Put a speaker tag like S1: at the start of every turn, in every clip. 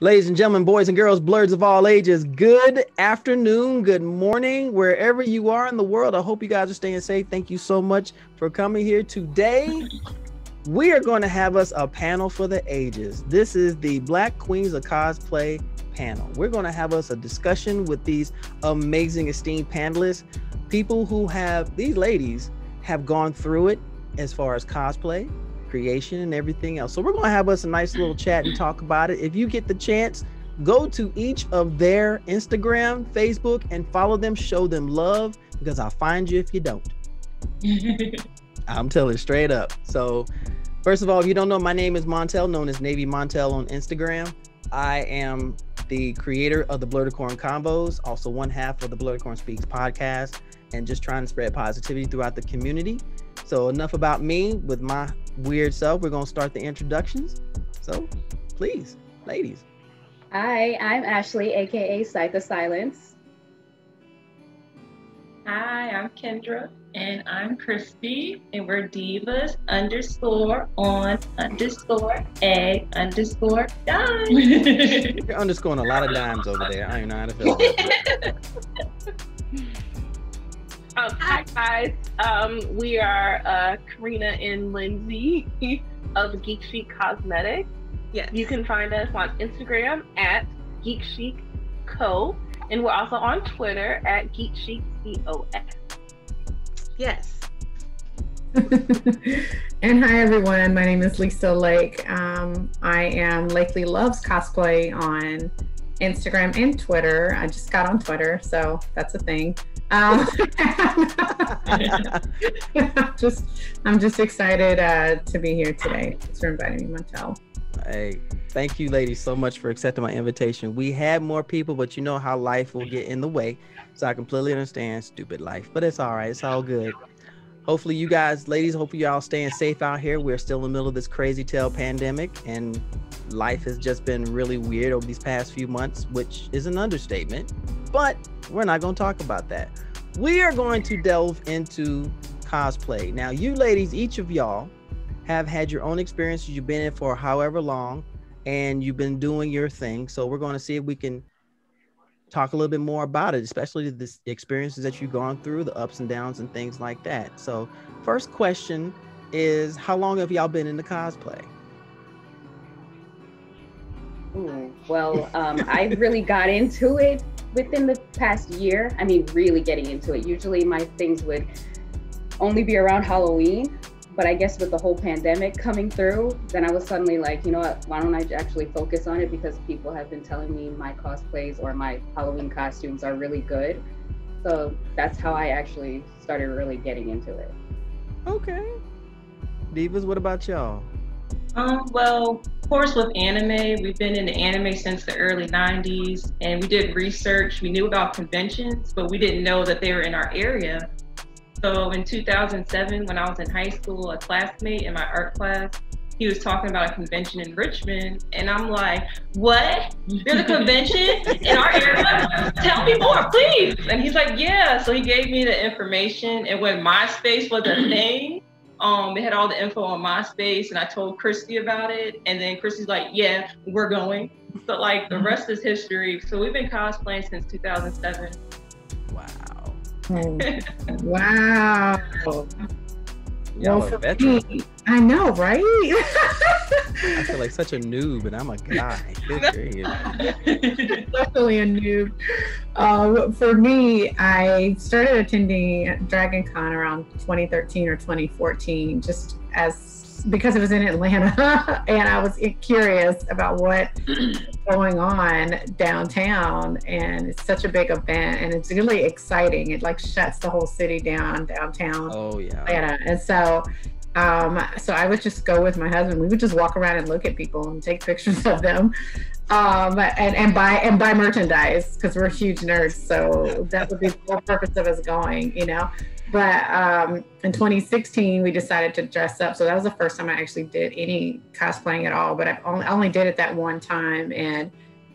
S1: Ladies and gentlemen, boys and girls, blurs of all ages, good afternoon, good morning, wherever you are in the world. I hope you guys are staying safe. Thank you so much for coming here today. We are going to have us a panel for the ages. This is the Black Queens of Cosplay panel. We're going to have us a discussion with these amazing esteemed panelists, people who these ladies have gone through it as far as cosplay, creation, and everything else. So we're going to have us a nice little chat and talk about it. If you get the chance, go to each of their Instagram, Facebook, and follow them, show them love, because I'll find you if you don't. I'm telling straight up. So first of all, if you don't know, my name is Montel, known as Navy Montel on Instagram. I am the creator of the Blurticorn Combos, also one half of the Blurticorn Speaks podcast, and just trying to spread positivity throughout the community. So enough about me with my weird self. We're going to start the introductions. So please, ladies.
S2: Hi, I'm Ashley, aka Sight the Silence.
S3: Hi, I'm Kendra, and I'm Christy, and we're divas _on_a_dime.
S1: You're underscoring a lot of dimes over there. I don't even know how to feel
S4: Hi guys, we are Karina and Lindsay of Geek Chic Cosmetics.
S3: Yes.
S4: You can find us on Instagram at Geek Chic Co, and we're also on Twitter at Geek Chic COS.
S3: Yes.
S5: And hi everyone, my name is Lisa Lake. I am Lakely Loves Cosplay on Instagram and Twitter. I just got on Twitter, so that's a thing. I'm just excited to be here today. Thanks for inviting me, Montel.
S1: Hey, thank you ladies so much for accepting my invitation. We had more people, but you know how life will get in the way. So I completely understand, stupid life, but it's all right. It's all good. Hopefully you guys, ladies, hopefully y'all staying safe out here. We're still in the middle of this crazy tail pandemic, and life has just been really weird over these past few months, which is an understatement, but we're not going to talk about that. We are going to delve into cosplay. Now, you ladies, each of y'all have had your own experiences. You've been in for however long, and you've been doing your thing. So we're going to see if we can talk a little bit more about it, especially the experiences that you've gone through, the ups and downs and things like that. So first question is, how long have y'all been into cosplay?
S2: Well, I really got into it within the past year. I mean, really getting into it. Usually my things would only be around Halloween, but I guess with the whole pandemic coming through, then I was suddenly like, you know what, why don't I actually focus on it, because people have been telling me my cosplays or my Halloween costumes are really good. So that's how I actually started really getting into it.
S1: Okay. Divas, what about y'all?
S3: Well, of course, with anime, we've been into anime since the early 90s, and we did research. We knew about conventions, but we didn't know that they were in our area. So in 2007, when I was in high school, a classmate in my art class, he was talking about a convention in Richmond, and I'm like, what? There's a convention in our area? Tell me more, please. And he's like, yeah. So he gave me the information, and when MySpace was a thing, they had all the info on MySpace, and I told Christy about it, and then Christy's like, yeah, we're going. So like the rest is history. So we've been cosplaying since 2007.
S1: Wow.
S5: Oh, wow.
S1: Y'all are veterans.
S5: I know, right?
S1: I feel like such a noob, and I'm a guy. Good grief.
S5: Definitely a noob. For me, I started attending Dragon Con around 2013 or 2014, just because it was in Atlanta, and I was curious about what was going on downtown, and it's such a big event, and it's really exciting. It like shuts the whole city down downtown.
S1: Oh yeah.
S5: Atlanta. And so I would just go with my husband. We would just walk around and look at people and take pictures of them, and buy merchandise, because we're huge nerds. So that would be the whole purpose of us going, you know. But in 2016, we decided to dress up. So that was the first time I actually did any cosplaying at all. But I only did it that one time and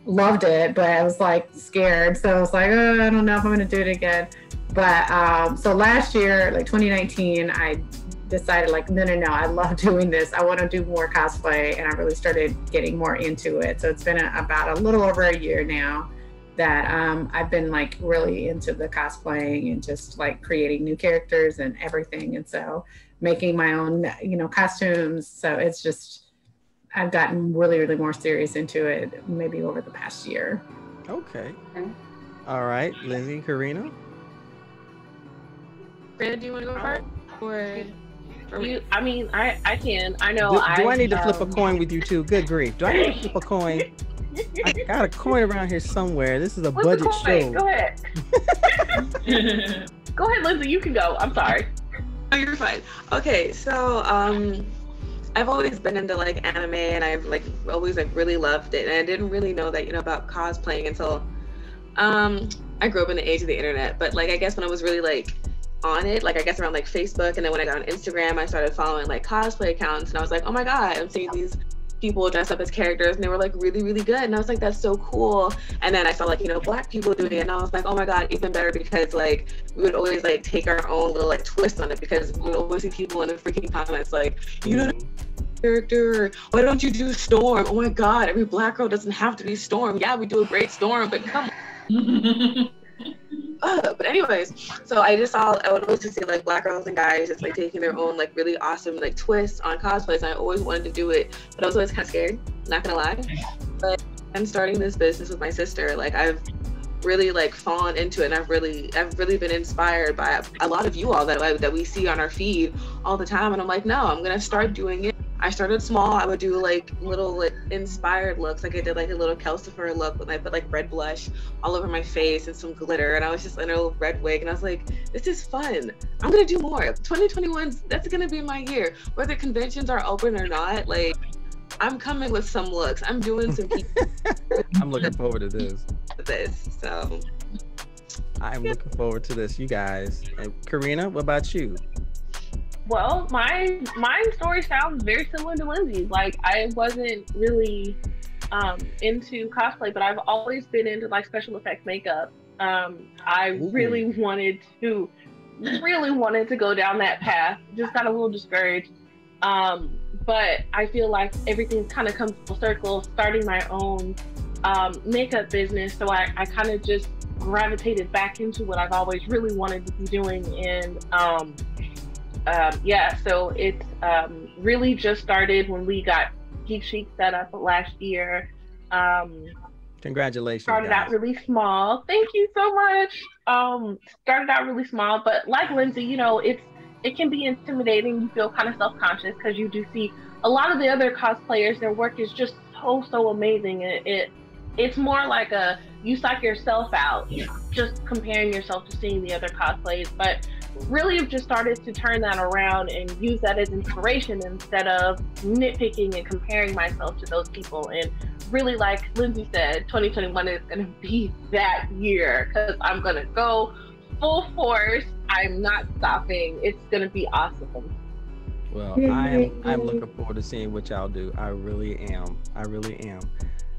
S5: loved it. But I was like scared. So I was like, oh, I don't know if I'm going to do it again. But so last year, like 2019, I decided like, no, I love doing this. I want to do more cosplay. And I really started getting more into it. So it's been about a little over a year now that I've been like really into the cosplaying and just like creating new characters and everything. And so making my own, costumes. So it's just, I've gotten really more serious into it maybe over the past year.
S1: Okay. All right, Lindsay, Karina.
S6: Brandon, do you want to go first? Or
S4: I can. I know.
S1: Do I need to flip a coin with you too? Good grief. Do I need to flip a coin? I got a coin around here somewhere. This is a
S4: What's
S1: budget show.
S4: Go ahead. Go ahead, Lindsay. You can go. I'm sorry.
S6: Oh, you're fine. Okay, so I've always been into like anime, and I've like always like really loved it, and I didn't really know that about cosplaying until I grew up in the age of the internet. But like I guess when I was really like on it, like I guess around like Facebook, and then when I got on Instagram, I started following like cosplay accounts, and I was like, oh my god, I'm seeing these people dress up as characters, and they were like really good, and I was like, that's so cool. And then I saw like Black people doing it, and I was like, oh my god, even better, because like we would always like take our own little like twist on it, because we would always see people in the freaking comments like, character, why don't you do Storm? Oh my god, every Black girl doesn't have to be Storm. Yeah, we do a great Storm, but come on. But anyways, so I would always just see like Black girls and guys just like taking their own like really awesome like twists on cosplays, and I always wanted to do it, but I was always kind of scared, not gonna lie. But I'm starting this business with my sister. Like I've really like fallen into it, and I've really been inspired by a lot of you all that we see on our feed all the time, and I'm like, no, I'm gonna start doing it. I started small. I would do like little like inspired looks. Like I did like a little Calcifer look when I put like red blush all over my face and some glitter, and I was just in a little red wig, and I was like, this is fun. I'm gonna do more. 2021, that's gonna be my year. Whether conventions are open or not, like I'm coming with some looks. I'm doing some
S1: I'm looking forward to this.
S6: So
S1: I'm looking forward to this, you guys. And Karina, what about you?
S4: Well, my story sounds very similar to Lindsay's. Like I wasn't really into cosplay, but I've always been into like special effects makeup. I really wanted to go down that path. Just got a little discouraged. But I feel like everything kind of comes full circle, starting my own makeup business. So I kind of just gravitated back into what I've always really wanted to be doing. And so it's really just started when we got Geek Chic set up last year.
S1: Congratulations.
S4: Started out really small. Thank you so much. Started out really small, but like Lindsay, it can be intimidating. You feel kind of self-conscious because you do see a lot of the other cosplayers, their work is just so amazing. It's more like you psych yourself out just comparing yourself to seeing the other cosplays, but really have just started to turn that around and use that as inspiration instead of nitpicking and comparing myself to those people. And really, like Lindsay said, 2021 is going to be that year because I'm going to go full force. I'm not stopping. It's going to be awesome.
S1: Well, I'm looking forward to seeing what y'all do. I really am.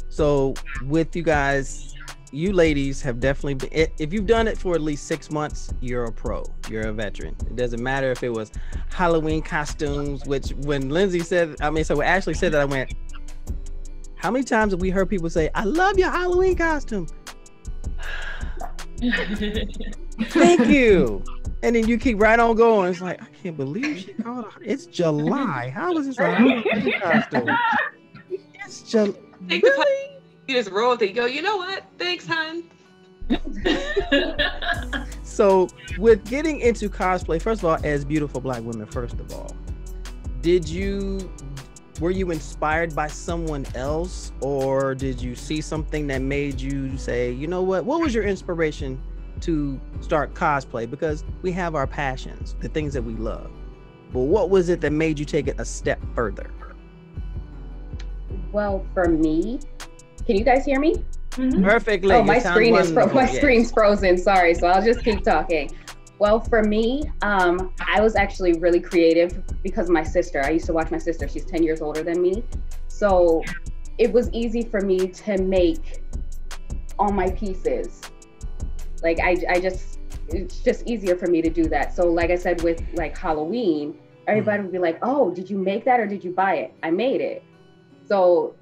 S1: So with you guys, you ladies have definitely been, if you've done it for at least 6 months, you're a pro, you're a veteran. It doesn't matter if it was Halloween costumes, which when Lindsay said, so Ashley said that, I went, how many times have we heard people say, I love your Halloween costume? Thank you. And then you keep right on going. It's like, I can't believe she called it. It's July. How is this a Halloween costume? It's July. Really?
S6: You just roll with it. You go, you know what? Thanks, hon.
S1: So with getting into cosplay, first of all, as beautiful Black women, first of all, were you inspired by someone else, or did you see something that made you say, you know what was your inspiration to start cosplay? Because we have our passions, the things that we love, but what was it that made you take it a step further?
S2: Well, for me, can you guys hear me?
S1: Mm-hmm. Perfectly.
S2: Oh, my screen's frozen. Sorry, so I'll just keep talking. Well, for me, I was actually really creative because of my sister. I used to watch my sister. She's 10 years older than me. So it was easy for me to make all my pieces. Like it's just easier for me to do that. So like I said, with like Halloween, everybody would be like, oh, did you make that or did you buy it? I made it. So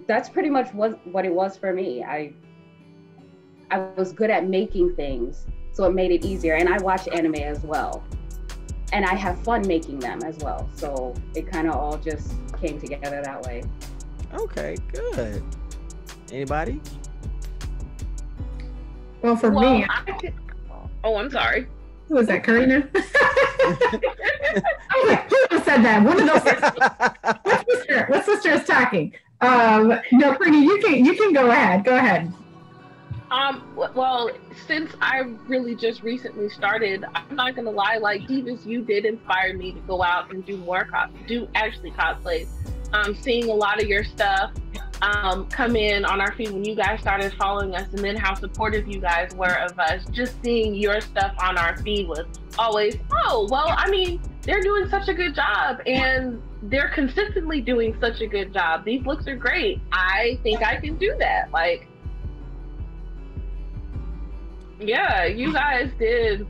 S2: that's pretty much what it was for me. I was good at making things, so it made it easier. And I watch anime as well. And I have fun making them as well. So it kind of all just came together that way.
S1: Okay, good. Anybody?
S5: Well, for me,
S4: I'm sorry.
S5: who was that, Karina? I was like, who said that? One of those sisters. What sister is talking? No, Karina, you can go ahead. Go ahead.
S4: Well, since I really just recently started, I'm not gonna lie, like Divas, you did inspire me to go out and do more cosplays. Seeing a lot of your stuff come in on our feed when you guys started following us, and then how supportive you guys were of us. Just seeing your stuff on our feed was always, oh, well, I mean, they're doing such a good job, and they're consistently doing such a good job. These looks are great. I think I can do that. Like, yeah, you guys did.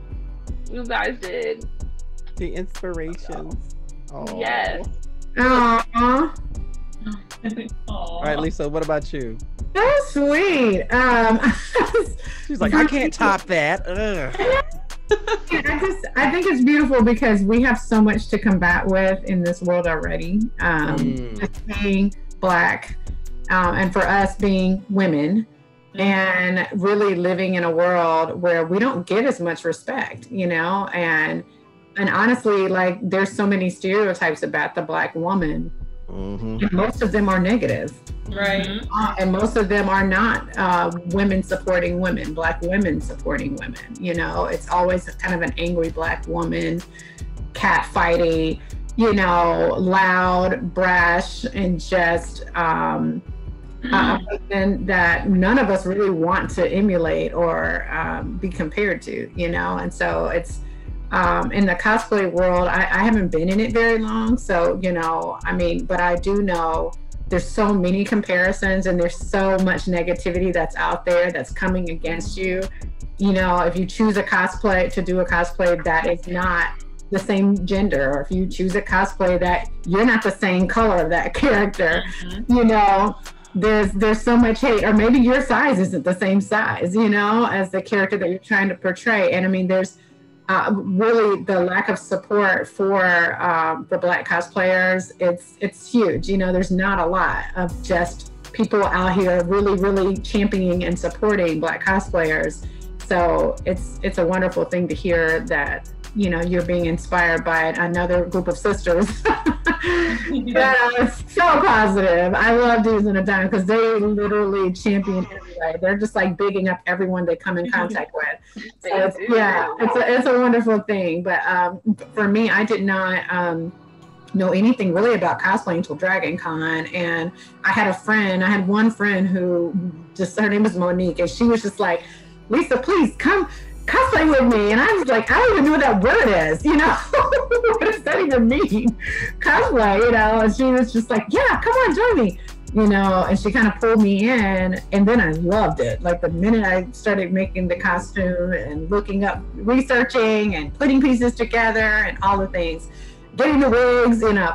S1: The inspirations. Oh.
S4: Yes.
S5: Aww.
S1: All right, Lisa, what about you?
S5: So sweet.
S1: She's like, I can't top that.
S5: I think it's beautiful because we have so much to combat with in this world already. Just being Black, and for us being women, and really living in a world where we don't get as much respect, you know, and honestly, like, there's so many stereotypes about the Black woman. And most of them are negative.
S3: Right.
S5: And most of them are not women supporting women, Black women supporting women. You know, it's always kind of an angry Black woman, cat fighting, you know, loud, brash, and just and that none of us really want to emulate or be compared to, you know. And so it's in the cosplay world, I haven't been in it very long, so, you know, I mean, but I do know there's so many comparisons and there's so much negativity that's out there that's coming against you. You know, if you choose to do a cosplay that is not the same gender, or if you choose a cosplay that you're not the same color of that character, you know, there's so much hate, or maybe your size isn't the same size, you know, as the character that you're trying to portray. And I mean, there's really the lack of support for Black cosplayers. It's huge. You know, there's not a lot of just people out here really championing and supporting Black cosplayers. So it's a wonderful thing to hear that, you know, you're being inspired by another group of sisters. So positive. I love Divas in a Dime because they literally champion everybody. They're just like bigging up everyone they come in contact with. So it's a wonderful thing. But for me, I did not know anything really about cosplay until Dragon Con. And I had one friend who her name was Monique, and she was just like, Lisa, please come cosplay with me. And I was like, I don't even know what that word is, you know. What does that even mean? Cosplay, you know. And she was just like, yeah, come on, join me, you know. And she kind of pulled me in, and then I loved it. Like the minute I started making the costume and looking up, researching and putting pieces together and all the things, getting the wigs, you know,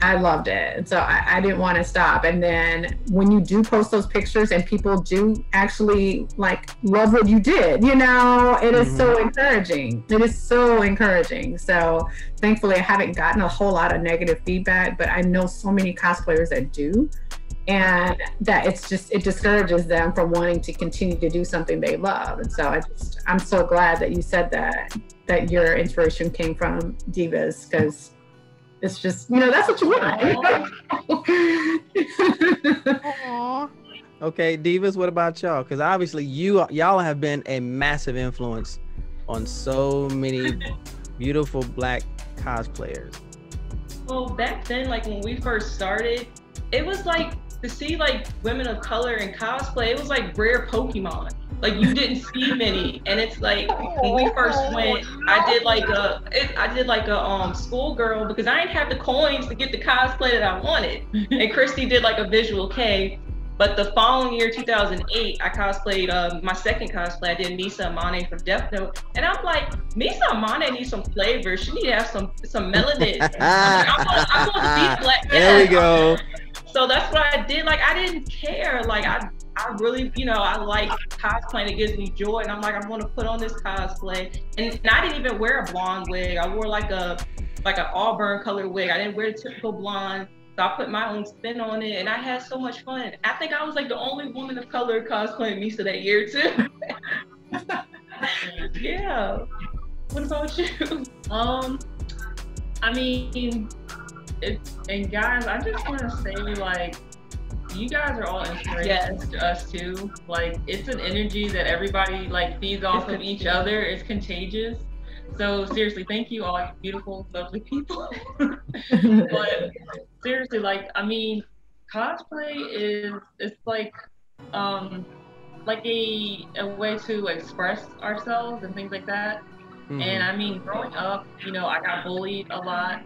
S5: I loved it. So I didn't want to stop. And then when you do post those pictures and people do actually like love what you did, you know, it is so encouraging. It is so encouraging. So thankfully I haven't gotten a whole lot of negative feedback, but I know so many cosplayers that do, and that it discourages them from wanting to continue to do something they love. And so I'm so glad that you said that your inspiration came from Divas, because it's just, you know, that's what you want.
S1: Okay, Divas, what about y'all? Because obviously y'all have been a massive influence on so many beautiful Black cosplayers.
S3: Well, back then, like when we first started, it was like to see like women of color in cosplay, it was like rare Pokemon. Like you didn't see many, and it's like when we first went, I did like a schoolgirl because I didn't have the coins to get the cosplay that I wanted, and Christy did like a visual K, But the following year, 2008, I cosplayed my second cosplay. I did Misa Amane from Death Note, and I'm like, Misa Amane needs some flavor. She need to have some melanin. I'm gonna be black.
S1: There we go.
S3: So that's what I did. Like, I didn't care. Like, I really, I like cosplaying. It gives me joy, and I'm like, I'm gonna put on this cosplay. And I didn't even wear a blonde wig. I wore like an auburn color wig. I didn't wear the typical blonde. So I put my own spin on it, and I had so much fun. I think I was like the only woman of color cosplaying Misa that year too. Yeah. What about you?
S7: I mean, and guys, I just want to say, like, you guys are all inspirations to us too. Like, it's an energy that everybody like feeds off of each other. It's contagious. So seriously, thank you all, you beautiful, lovely people. But seriously, like, I mean, cosplay it's like a way to express ourselves and things like that. Mm-hmm. And I mean, growing up, I got bullied a lot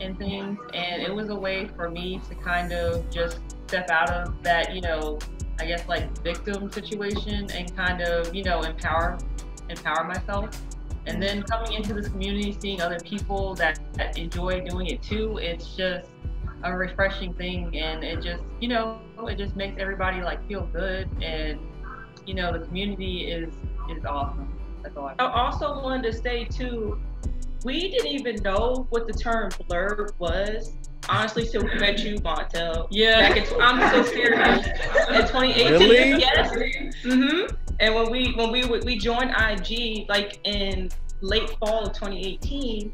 S7: and things, and it was a way for me to kind of just step out of that, I guess like victim situation and kind of, empower myself. And then coming into this community, seeing other people that enjoy doing it too, it's just a refreshing thing, and it just, it just makes everybody like feel good, and the community is awesome. That's all
S3: I also wanted to say too, we didn't even know what the term blurb was, honestly, till we met you, Montel.
S7: Yeah.
S3: I'm so serious. In 2018,
S1: really?
S3: Yes. Mm-hmm. And when we joined IG like in late fall of 2018,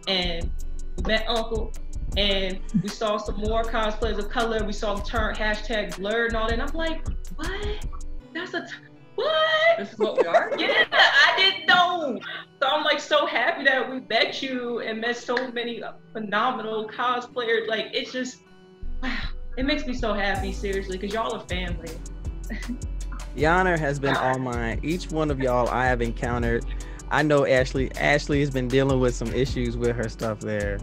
S3: and we met Uncle, and we saw some more cosplayers of color. We saw the term hashtag blurred and all that. And I'm like, what? What?
S7: This is what we are?
S3: Yeah, I didn't know. So I'm like so happy that we met you and met so many phenomenal cosplayers. Like, it's just, wow. It makes me so happy, seriously, because y'all are family.
S1: The honor has been all mine. Each one of y'all I have encountered. I know Ashley. Ashley has been dealing with some issues with her stuff there.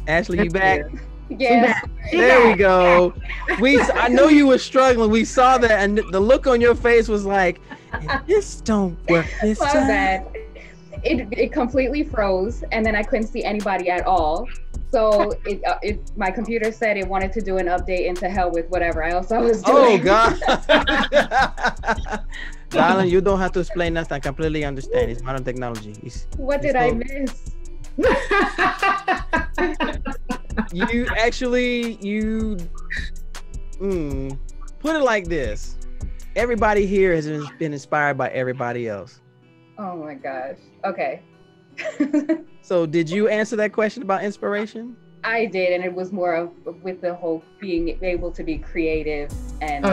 S1: Ashley, you back?
S2: Yeah.
S1: There we go. I know you were struggling. We saw that, and the look on your face was like, this don't work this time.
S2: So bad. It completely froze, and then I couldn't see anybody at all. So my computer said it wanted to do an update into hell with whatever else I was doing.
S1: Oh God. Darling, you don't have to explain nothing. I completely understand. It's modern technology.
S2: What did I miss?
S1: You actually, put it like this. Everybody here has been inspired by everybody else.
S2: Oh my gosh. Okay.
S1: So did you answer that question about inspiration?
S2: I did, and it was more of with the whole being able to be creative and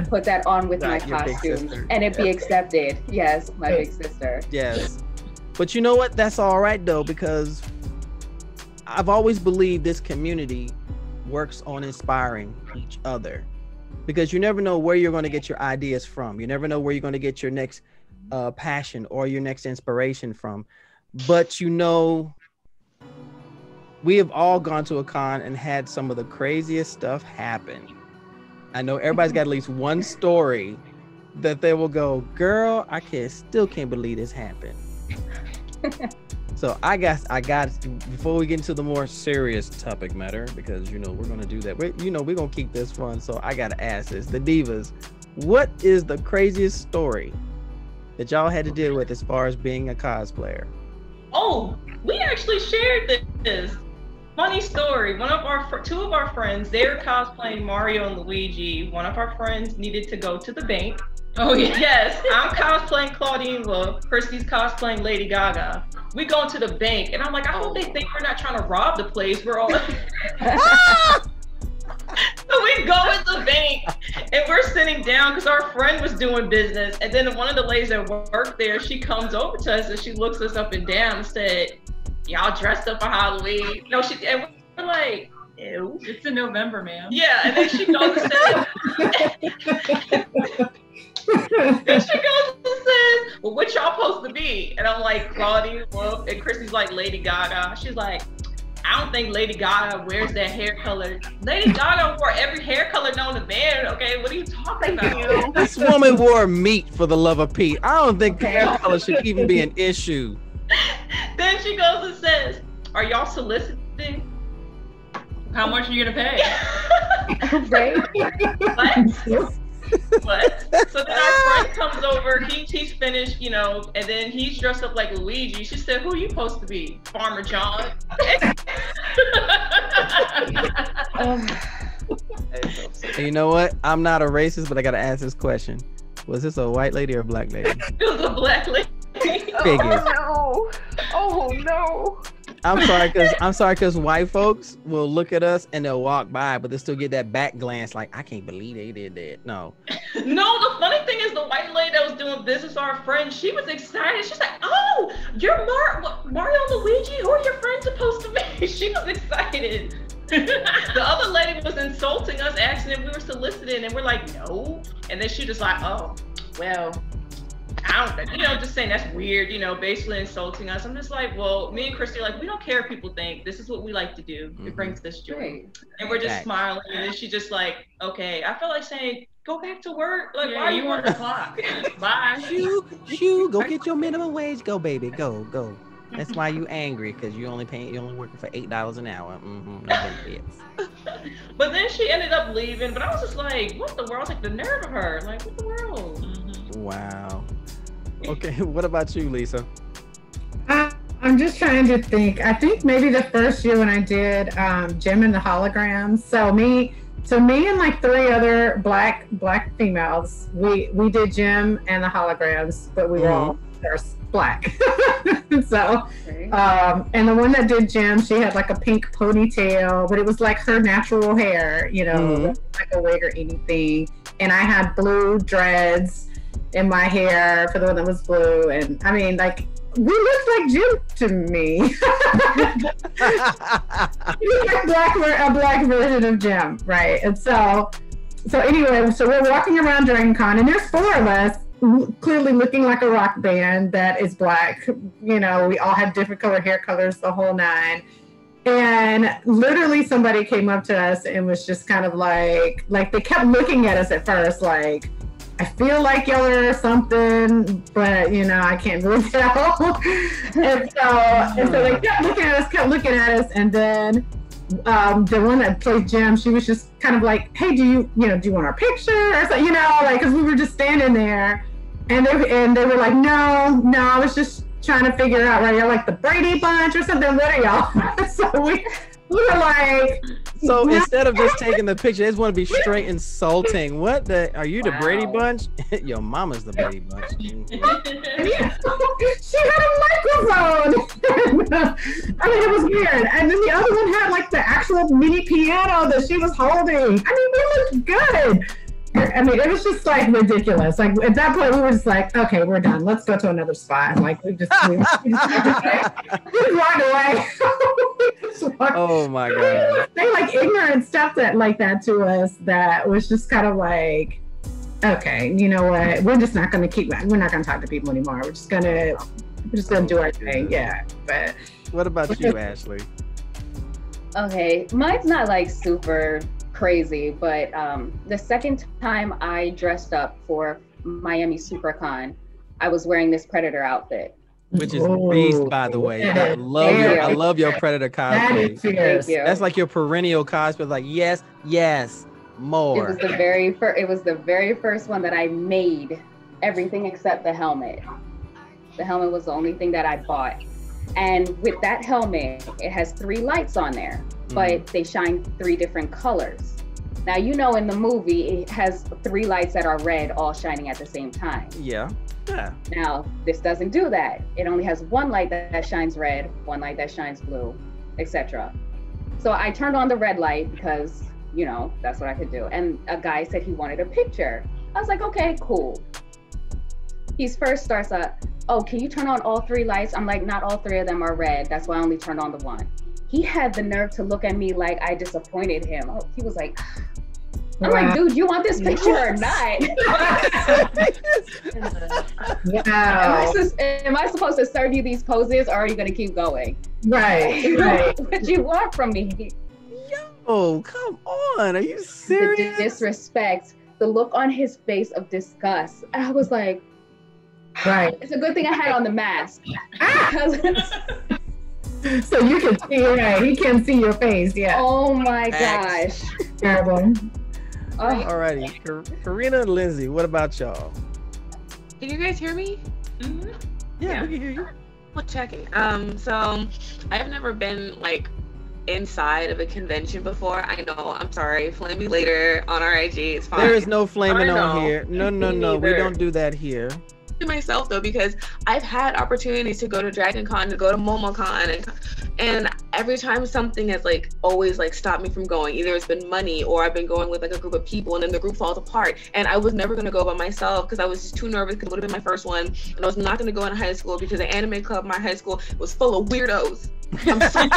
S2: put that on with my costumes and it be accepted. Yes, my big sister.
S1: Yes. But you know what? That's all right though, because I've always believed this community works on inspiring each other, because you never know where you're going to get your ideas from. You never know where you're going to get your next passion or your next inspiration from. But we have all gone to a con and had some of the craziest stuff happen. I know everybody's got at least one story that they will go, girl, I still can't believe this happened. So I got before we get into the more serious topic matter, because we're gonna do that. We're gonna keep this fun. So I gotta ask this, the divas, what is the craziest story that y'all had to deal with as far as being a cosplayer?
S3: Oh, we actually shared this. Funny story. Two of our friends, they were cosplaying Mario and Luigi. One of our friends needed to go to the bank. Oh yeah. Yes, I'm cosplaying Claudine Wolf. Christy's cosplaying Lady Gaga. We go into the bank, and I'm like, I hope they think we're not trying to rob the place. We're all. So we go in the bank, and we're sitting down because our friend was doing business. And then one of the ladies that worked there, she comes over to us and she looks us up and down and said, "Y'all dressed up for Halloween?" No, and we're like, "Ew,
S7: it's in November, ma'am."
S3: Yeah, and then she goes and says. And she goes and says, "Well, what y'all supposed to be?" And I'm like, Claudine Wolf, and Chrissy's like Lady Gaga. She's like, I don't think Lady Gaga wears that hair color. Lady Gaga wore every hair color known to man. Okay, what are you talking about?
S1: This woman wore meat for the love of Pete. I don't think hair color should even be an issue.
S3: Then she goes and says, "Are y'all soliciting? How much are you gonna pay?"
S2: Right?
S3: What? So then our friend comes over, he's finished, you know, and then he's dressed up like Luigi. She said, "Who are you supposed to be? Farmer John?"
S1: You know what? I'm not a racist, but I gotta ask this question. Was this a white lady or a black lady?
S3: It was a black lady.
S1: Figures.
S4: Oh no. Oh no.
S1: I'm sorry, cause white folks will look at us and they'll walk by, but they still get that back glance, like I can't believe they did that. No.
S3: No, the funny thing is the white lady that was doing business with our friend, she was excited. She's like, "Oh, you're Mario and Luigi? Who are your friends supposed to be?" She was excited. The other lady was insulting us, asking if we were solicited, and we're like, "No." And then she just like, "Oh, well, I don't," you know, just saying that's weird, you know, basically insulting us. I'm just like, well, me and Christy are like, we don't care if people think. This is what we like to do. It brings us joy.
S2: Right.
S3: And we're just smiling. And then she just like, okay. I felt like saying, go back to work. Like,
S7: Yeah,
S3: why are
S7: you
S3: you
S7: on
S3: working?
S7: the clock. Bye.
S1: Shoo, go get your minimum wage. Go, baby, go. That's why you angry, because you only working for $8 an hour. No benefits.
S3: But then she ended up leaving. But I was just like, what the world? I was like, the nerve of her. Like, what the world?
S1: Wow. Okay, what about you, Lisa?
S5: I'm just trying to think. I think maybe the first year when I did Jim and the Holograms. So me and like 3 other black females, we did Jim and the Holograms, but we were all first black. So and the one that did Jim, she had like a pink ponytail, but it was like her natural hair, you know, like a wig or anything. And I had blue dreads in my hair for the one that was blue. And I mean, like, we looked like Jim to me. We looked like a black version of Jim, right? And so anyway, so we're walking around Dragon Con, and there's 4 of us clearly looking like a rock band that is black. You know, we all had different color hair colors, the whole 9. And literally somebody came up to us and was just kind of like they kept looking at us at first, like, I feel like y'all are something, but you know, I can't really tell. and so they kept looking at us, and then the one that played Jim, she was just kind of like, "Hey, do you want our picture?" Or so, you know, like, because we were just standing there, and they were like, "No, I was just trying to figure out, right? Y'all like the Brady Bunch or something? What are y'all?" So we were like.
S1: So instead of just taking the picture, they just want to be straight insulting. What are you the Brady Bunch? Your mama's the Brady Bunch.
S5: She had a microphone. I mean, it was weird. And then the other one had like the actual mini piano that she was holding. I mean, we looked good. I mean, it was just like ridiculous. Like at that point, we were just like, okay, we're done. Let's go to another spot. Like we just walked away.
S1: Oh my god!
S5: They like ignorant stuff like that to us. That was just kind of like, okay, you know what? We're just not going to we're not going to talk to people anymore. We're just gonna do our thing. Yeah. But
S1: what about you, Ashley?
S2: Okay, mine's not like super crazy, but the second time I dressed up for Miami SuperCon, I was wearing this Predator outfit.
S1: Which is beast, by the way. I love your Predator cosplay.
S2: Thank you.
S1: That's like your perennial cosplay. Like yes, more.
S2: It was the very first one that I made. Everything except the helmet. The helmet was the only thing that I bought. And with that helmet, it has 3 lights on there, but they shine 3 different colors. Now, you know, in the movie, it has 3 lights that are red, all shining at the same time.
S1: Yeah.
S2: Now, this doesn't do that. It only has 1 light that shines red, 1 light that shines blue, etc. So I turned on the red light because, you know, that's what I could do. And a guy said he wanted a picture. I was like, okay, cool. He first starts out, "Oh, can you turn on all 3 lights?" I'm like, not all 3 of them are red. That's why I only turned on the 1. He had the nerve to look at me like I disappointed him. He was like, I'm like, dude, you want this picture or not?
S5: Wow.
S2: Am I supposed to serve you these poses, or are you going to keep going?
S5: Right.
S2: What you want from me?
S1: Yo, come on. Are you
S2: The
S1: serious?
S2: disrespect, the look on his face of disgust. I was like,
S5: Right.
S2: it's a good thing I had on the mask. Because,
S5: So you can see, right? He can see your face. Yeah.
S2: oh my
S1: Facts.
S2: gosh.
S5: Terrible.
S2: Oh,
S1: Alrighty, Karina and Lindsay, what about y'all?
S6: Can you guys hear me?
S3: Mhm.
S1: Yeah, we can hear you.
S6: Well, checking. So I've never been like inside of a convention before. I know. I'm sorry. Flame me later on our IG. It's fine.
S1: There is no flaming
S6: I
S1: on
S6: know.
S1: here. No,
S6: Me
S1: we
S6: neither.
S1: don't do that here.
S6: To myself though, because I've had opportunities to go to Dragon Con, to go to MomoCon, and every time something has like always like stopped me from going. Either it's been money, or I've been going with like a group of people, and then the group falls apart. And I was never gonna go by myself because I was just too nervous, because it would have been my first one, and I was not gonna go in high school because the anime club in my high school was full of weirdos. I'm sorry.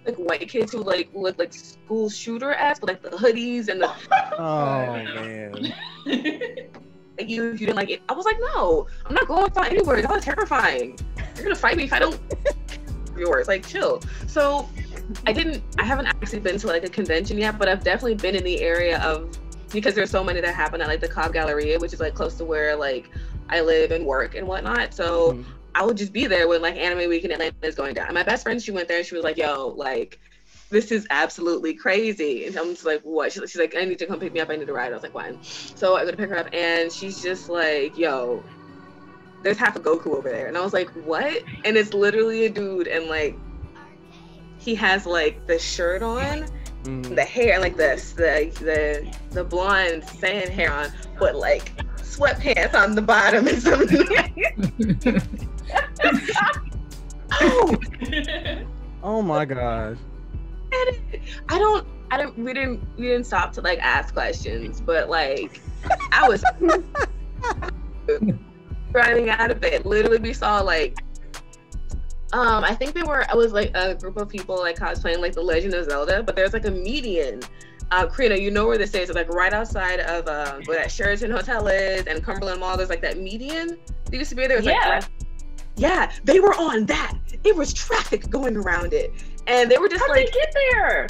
S6: Like white kids who like look like school shooter-esque, with like the hoodies and the
S1: Oh man.
S6: like you didn't like it. I was like, no, I'm not going out anywhere. That was terrifying. You're gonna fight me if I don't. Yours, like, chill. So I haven't actually been to like a convention yet, but I've definitely been in the area of, because there's so many that happen at like the Cobb Galleria, which is like close to where like I live and work and whatnot. So I would just be there when like Anime Week in Atlanta is going down. And my best friend, she went there and she was like, yo, like, this is absolutely crazy. And I'm just like, what? She's like, I need to come pick me up. I need a ride. I was like, fine. So I go to pick her up, and she's just like, yo, there's half a Goku over there. And I was like, what? And it's literally a dude, and like, he has like the shirt on, the hair, like the blonde sand hair on, but like sweatpants on the bottom and something.
S1: Oh my gosh.
S6: We didn't stop to like ask questions, but like I was running out of it. Literally, we saw like I think I was like a group of people like cosplaying like the Legend of Zelda, but there's like a median. Karina, you know where this is? It's like right outside of where that Sheraton Hotel is and Cumberland Mall. There's like that median that used to be there. Yeah, they were on that. It was traffic going around it, and they were just
S4: How'd
S6: like,
S4: they get there?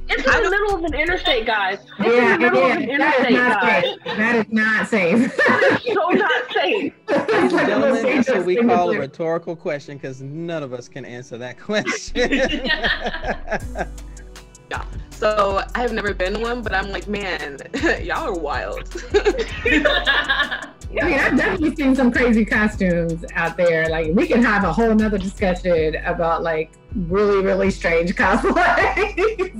S4: It's in the middle of an interstate, guys. It's in the middle of an interstate, guys.
S5: That is not safe.
S4: That is so not safe.
S1: Ladies and gentlemen, that's what we call a rhetorical question, because none of us can answer that question.
S6: yeah. So I've never been to one, but I'm like, man, y'all are wild.
S5: I mean, I've definitely seen some crazy costumes out there. Like, we can have a whole nother discussion about like really, really strange cosplay.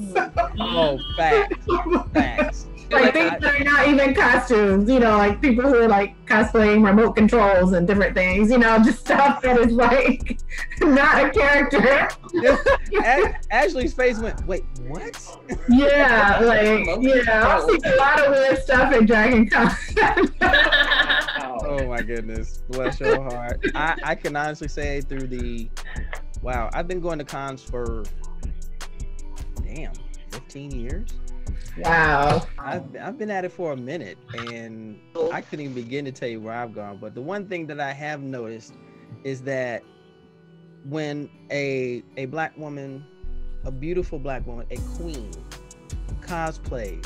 S1: Oh, facts.
S5: Like things that are not even costumes, you know, like people who are like cosplaying remote controls and different things, you know, just stuff that is like not a character.
S1: Ashley's face went, wait, what?
S5: Yeah, like, yeah, I've seen a lot of weird stuff in Dragon Con.
S1: Oh my goodness, bless your heart. I can honestly say wow, I've been going to cons for 15 years.
S5: Wow.
S1: I've been at it for a minute, and I couldn't even begin to tell you where I've gone. But the one thing that I have noticed is that when a black woman, a beautiful black woman, a queen, cosplays,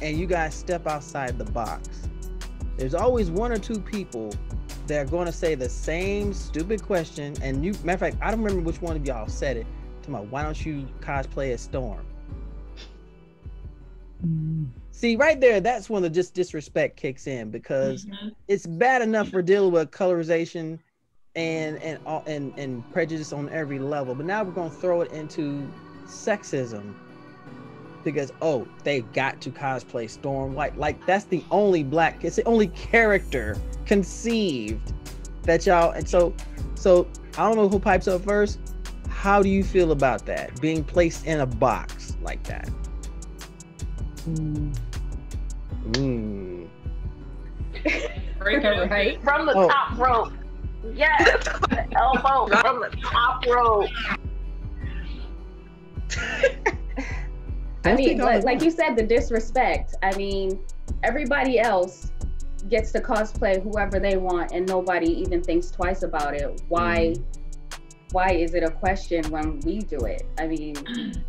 S1: and you guys step outside the box, there's always one or two people that are going to say the same stupid question. And matter of fact, I don't remember which one of y'all said it. Talking about, why don't you cosplay as Storm? See, right there, that's when the disrespect kicks in, because it's bad enough we're dealing with colorization and prejudice on every level, but now we're going to throw it into sexism because they got to cosplay Storm White. Like, that's the only it's the only character conceived that y'all. And so I don't know who pipes up first. How do you feel about that, being placed in a box like that?
S2: Right
S4: from the top rope. Yes, the elbow from the top rope.
S2: I mean, like you said, the disrespect. I mean, everybody else gets to cosplay whoever they want and nobody even thinks twice about it, why is it a question when we do it? I mean,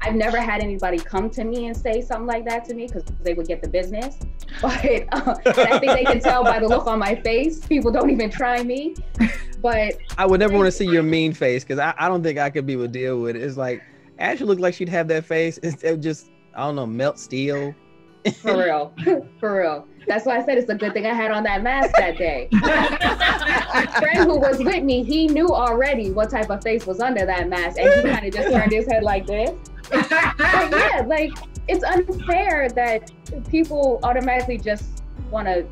S2: I've never had anybody come to me and say something like that to me because they would get the business. But and I think they can tell by the look on my face. People don't even try me. But
S1: I would never want to see your mean face because I don't think I could be able to deal with it. It's like, Ashley looked like she'd have that face. It would just, I don't know, melt steel.
S2: For real. For real. That's why I said it's a good thing I had on that mask that day. My friend who was with me, he knew already what type of face was under that mask, and he kind of just turned his head like this. But yeah, like, it's unfair that people automatically just want to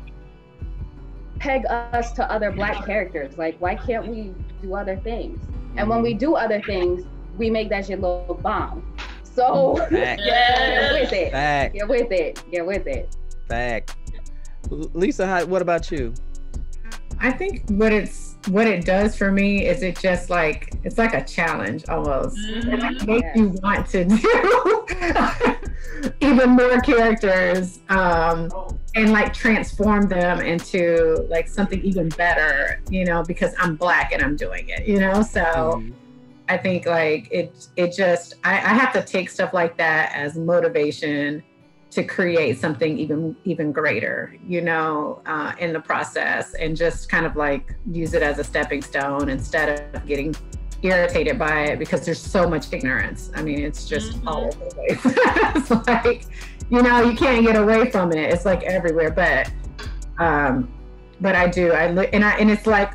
S2: peg us to other Black characters. Like, why can't we do other things? And when we do other things, we make that shit look bomb. So get with it.
S1: Fact.
S2: Get with it. Get with it.
S1: Fact. Lisa, what about you?
S5: I think what it does for me is it just like, it's like a challenge almost. It makes you want to do even more characters and like transform them into like something even better, you know, because I'm Black and I'm doing it, you know? So I think like it just, I have to take stuff like that as motivation to create something even greater, you know, in the process, and just kind of like use it as a stepping stone instead of getting irritated by it because there's so much ignorance. I mean, it's just all over the place. It's like, you know, you can't get away from it. It's like everywhere. But I do. And it's like,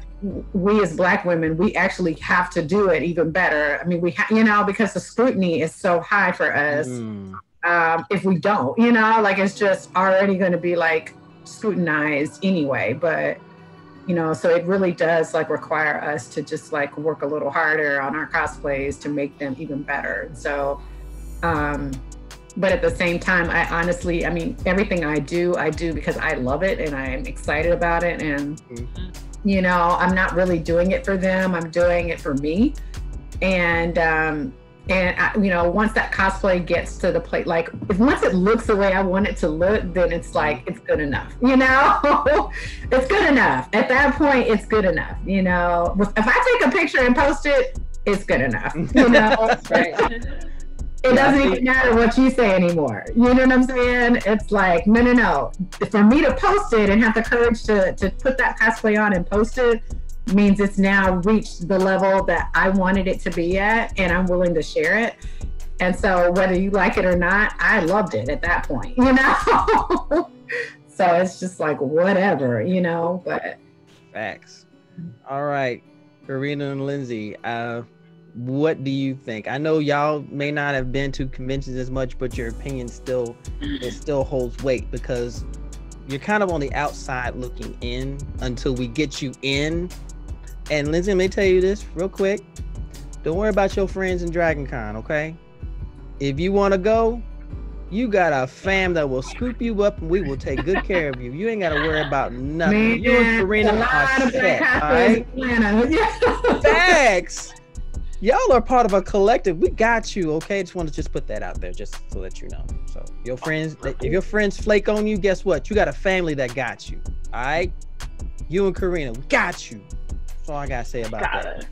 S5: we as Black women, we actually have to do it even better. I mean, you know, because the scrutiny is so high for us. If we don't, you know, like it's just already going to be like scrutinized anyway. But, you know, so it really does like require us to just like work a little harder on our cosplays to make them even better. So, but at the same time, I mean, everything I do because I love it and I'm excited about it. And, you know, I'm not really doing it for them. I'm doing it for me. And you know, once that cosplay gets to the plate, like once it looks the way I want it to look, then it's like, it's good enough, you know? It's good enough. At that point, it's good enough, you know? If I take a picture and post it, it's good enough, you know? Right. It doesn't even matter what you say anymore. You know what I'm saying? It's like, no. For me to post it and have the courage to put that cosplay on and post it, means it's now reached the level that I wanted it to be at, and I'm willing to share it. And so whether you like it or not, I loved it at that point, you know? So it's just like, whatever, you know, but.
S1: Facts. All right, Karina and Lindsay, what do you think? I know y'all may not have been to conventions as much, but your opinion still holds weight because you're kind of on the outside looking in until we get you in. And Lindsay, let me tell you this real quick. Don't worry about your friends in Dragon Con, okay? If you want to go, you got a fam that will scoop you up and we will take good care of you. You ain't got to worry about nothing.
S5: Man,
S1: you and Karina are set, all right? Facts. Y'all are part of a collective. We got you, okay? Just want to put that out there just so that you know. So your friends, if your friends flake on you, guess what? You got a family that got you, all right? You and Karina, we got you. That's all I got to say about that.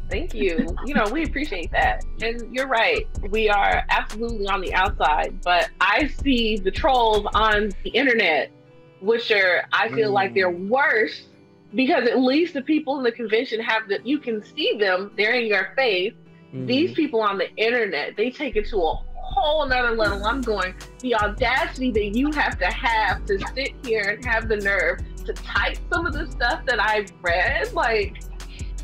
S4: Thank you. You know, we appreciate that. And you're right. We are absolutely on the outside, but I see the trolls on the internet, which are, I feel like they're worse because at least the people in the convention you can see them, they're in your face. These people on the internet, they take it to a whole nother level. I'm going, the audacity that you have to sit here and have the nerve to type some of the stuff that I've read, like,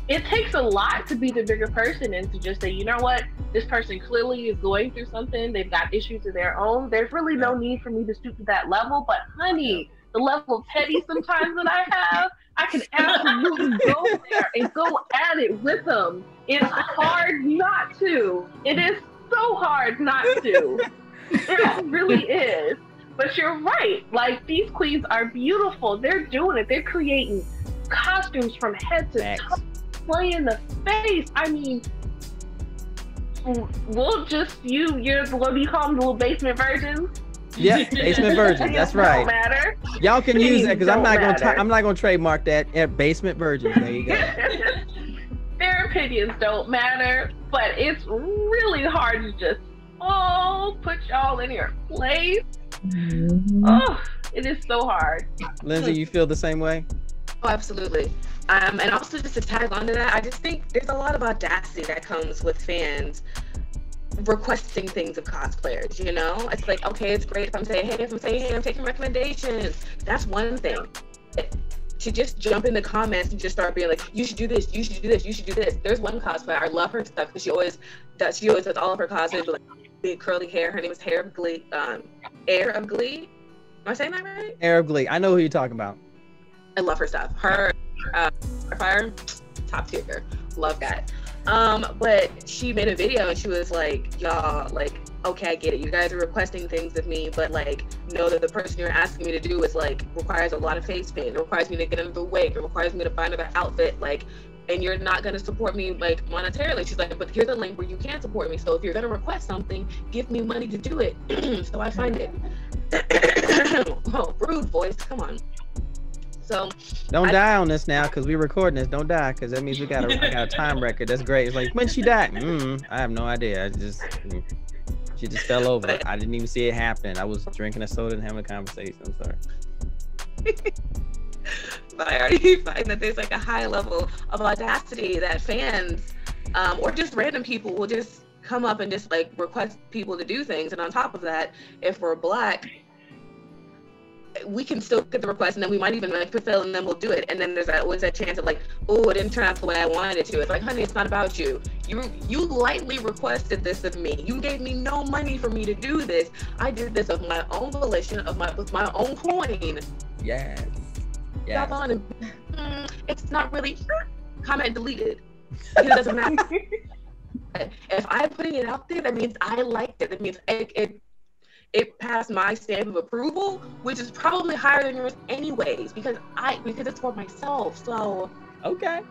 S4: it takes a lot to be the bigger person and to just say, you know what, this person clearly is going through something, they've got issues of their own, there's really no need for me to stoop to that level, but honey, the level of petty sometimes that I have, I can absolutely go there and go at it with them. It's hard not to. It is so hard not to. It really is. But you're right. Like, these queens are beautiful. They're doing it. They're creating costumes from head to toe, playing the face. I mean, we'll just, what do you call them, the little basement virgins?
S1: Yeah, basement virgins. That's right.
S4: Don't matter.
S1: Y'all can use that because I'm not
S4: Don't matter.
S1: I'm not gonna trademark that at basement virgins. There you go.
S4: Their opinions don't matter, but it's really hard to just put y'all in your place. Oh, it is so hard.
S1: Lindsay, you feel the same way?
S6: Oh, absolutely. And also just to tag onto that, I just think there's a lot of audacity that comes with fans requesting things of cosplayers, you know? It's like, okay, it's great if I'm saying, hey, I'm taking recommendations. That's one thing. To just jump in the comments and just start being like, you should do this, you should do this, you should do this. There's one cosplayer, I love her stuff because she always does all of her cosplays with like big curly hair. Her name is Air of Glee. Am I saying that right?
S1: Air of Glee. I know who you're talking about.
S6: I love her stuff. Her Fire, top tier. Love that. But she made a video and she was like, y'all, like, okay, I get it. You guys are requesting things of me, but like, know that the person you're asking me to do is like, requires a lot of face paint. It requires me to get another wig. It requires me to buy another outfit. Like, and you're not going to support me like monetarily. She's like, but here's a link where you can support me. So if you're going to request something, give me money to do it. So I find it. Oh, rude voice. Come on. So
S1: don't die on this now because we're recording this. Don't die because that means I got a time record. That's great. It's like when she died. I have no idea. She just fell over. I didn't even see it happen. I was drinking a soda and having a conversation. I'm sorry.
S6: But I already find that there's like a high level of audacity that fans or just random people will just come up and just like request people to do things. And on top of that, if we're Black, we can still get the request and then we might even like fulfill and then we'll do it. And then there's always that chance of like, oh, it didn't turn out the way I wanted it to. It's like, honey, it's not about you. You lightly requested this of me. You gave me no money for me to do this. I did this of my own volition, with my own coin.
S1: Yes.
S6: Stop on and it's not really comment deleted. It doesn't matter. If I'm putting it out there, that means I liked it. That means it passed my stamp of approval, which is probably higher than yours anyways, because it's for myself. So
S1: okay.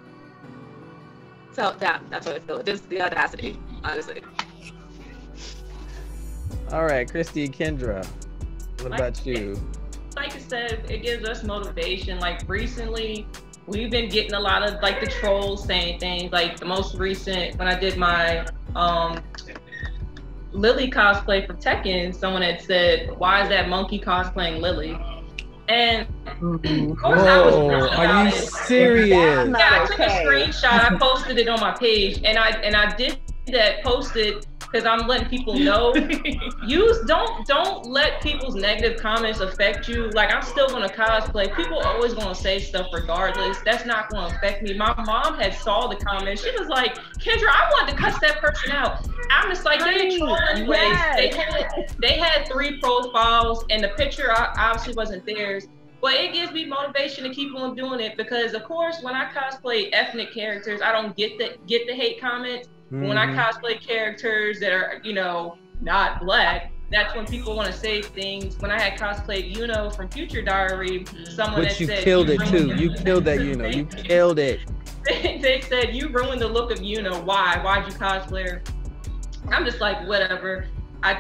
S6: So that's what I feel. Just the audacity, honestly.
S1: All right, Christy and Kendra, what about you?
S3: Like I said, it gives us motivation. Like recently, we've been getting a lot of like the trolls saying things. Like the most recent, when I did my Lily cosplay for Tekken, someone had said, "Why is that monkey cosplaying Lily?" And of course, I was
S1: are you serious?
S3: Yeah, I took a screenshot. I posted it on my page, and I did that. Posted because I'm letting people know. Don't let people's negative comments affect you. Like, I'm still gonna cosplay. People always gonna say stuff regardless. That's not gonna affect me. My mom had saw the comments. She was like, Kendra, I wanted to cuss that person out. I'm just like, they troll anyways. Yes. They had 3 profiles, and the picture obviously wasn't theirs. But it gives me motivation to keep on doing it because, of course, when I cosplay ethnic characters, I don't get the hate comments. When I cosplay characters that are, not Black, that's when people want to say things. When I had cosplayed Yuno from Future Diary, someone
S1: Which
S3: had
S1: you
S3: said,
S1: killed it too. You killed that Yuno. You killed it.
S3: They said, you ruined the look of Yuno. Why'd you cosplay her? I'm just like, whatever.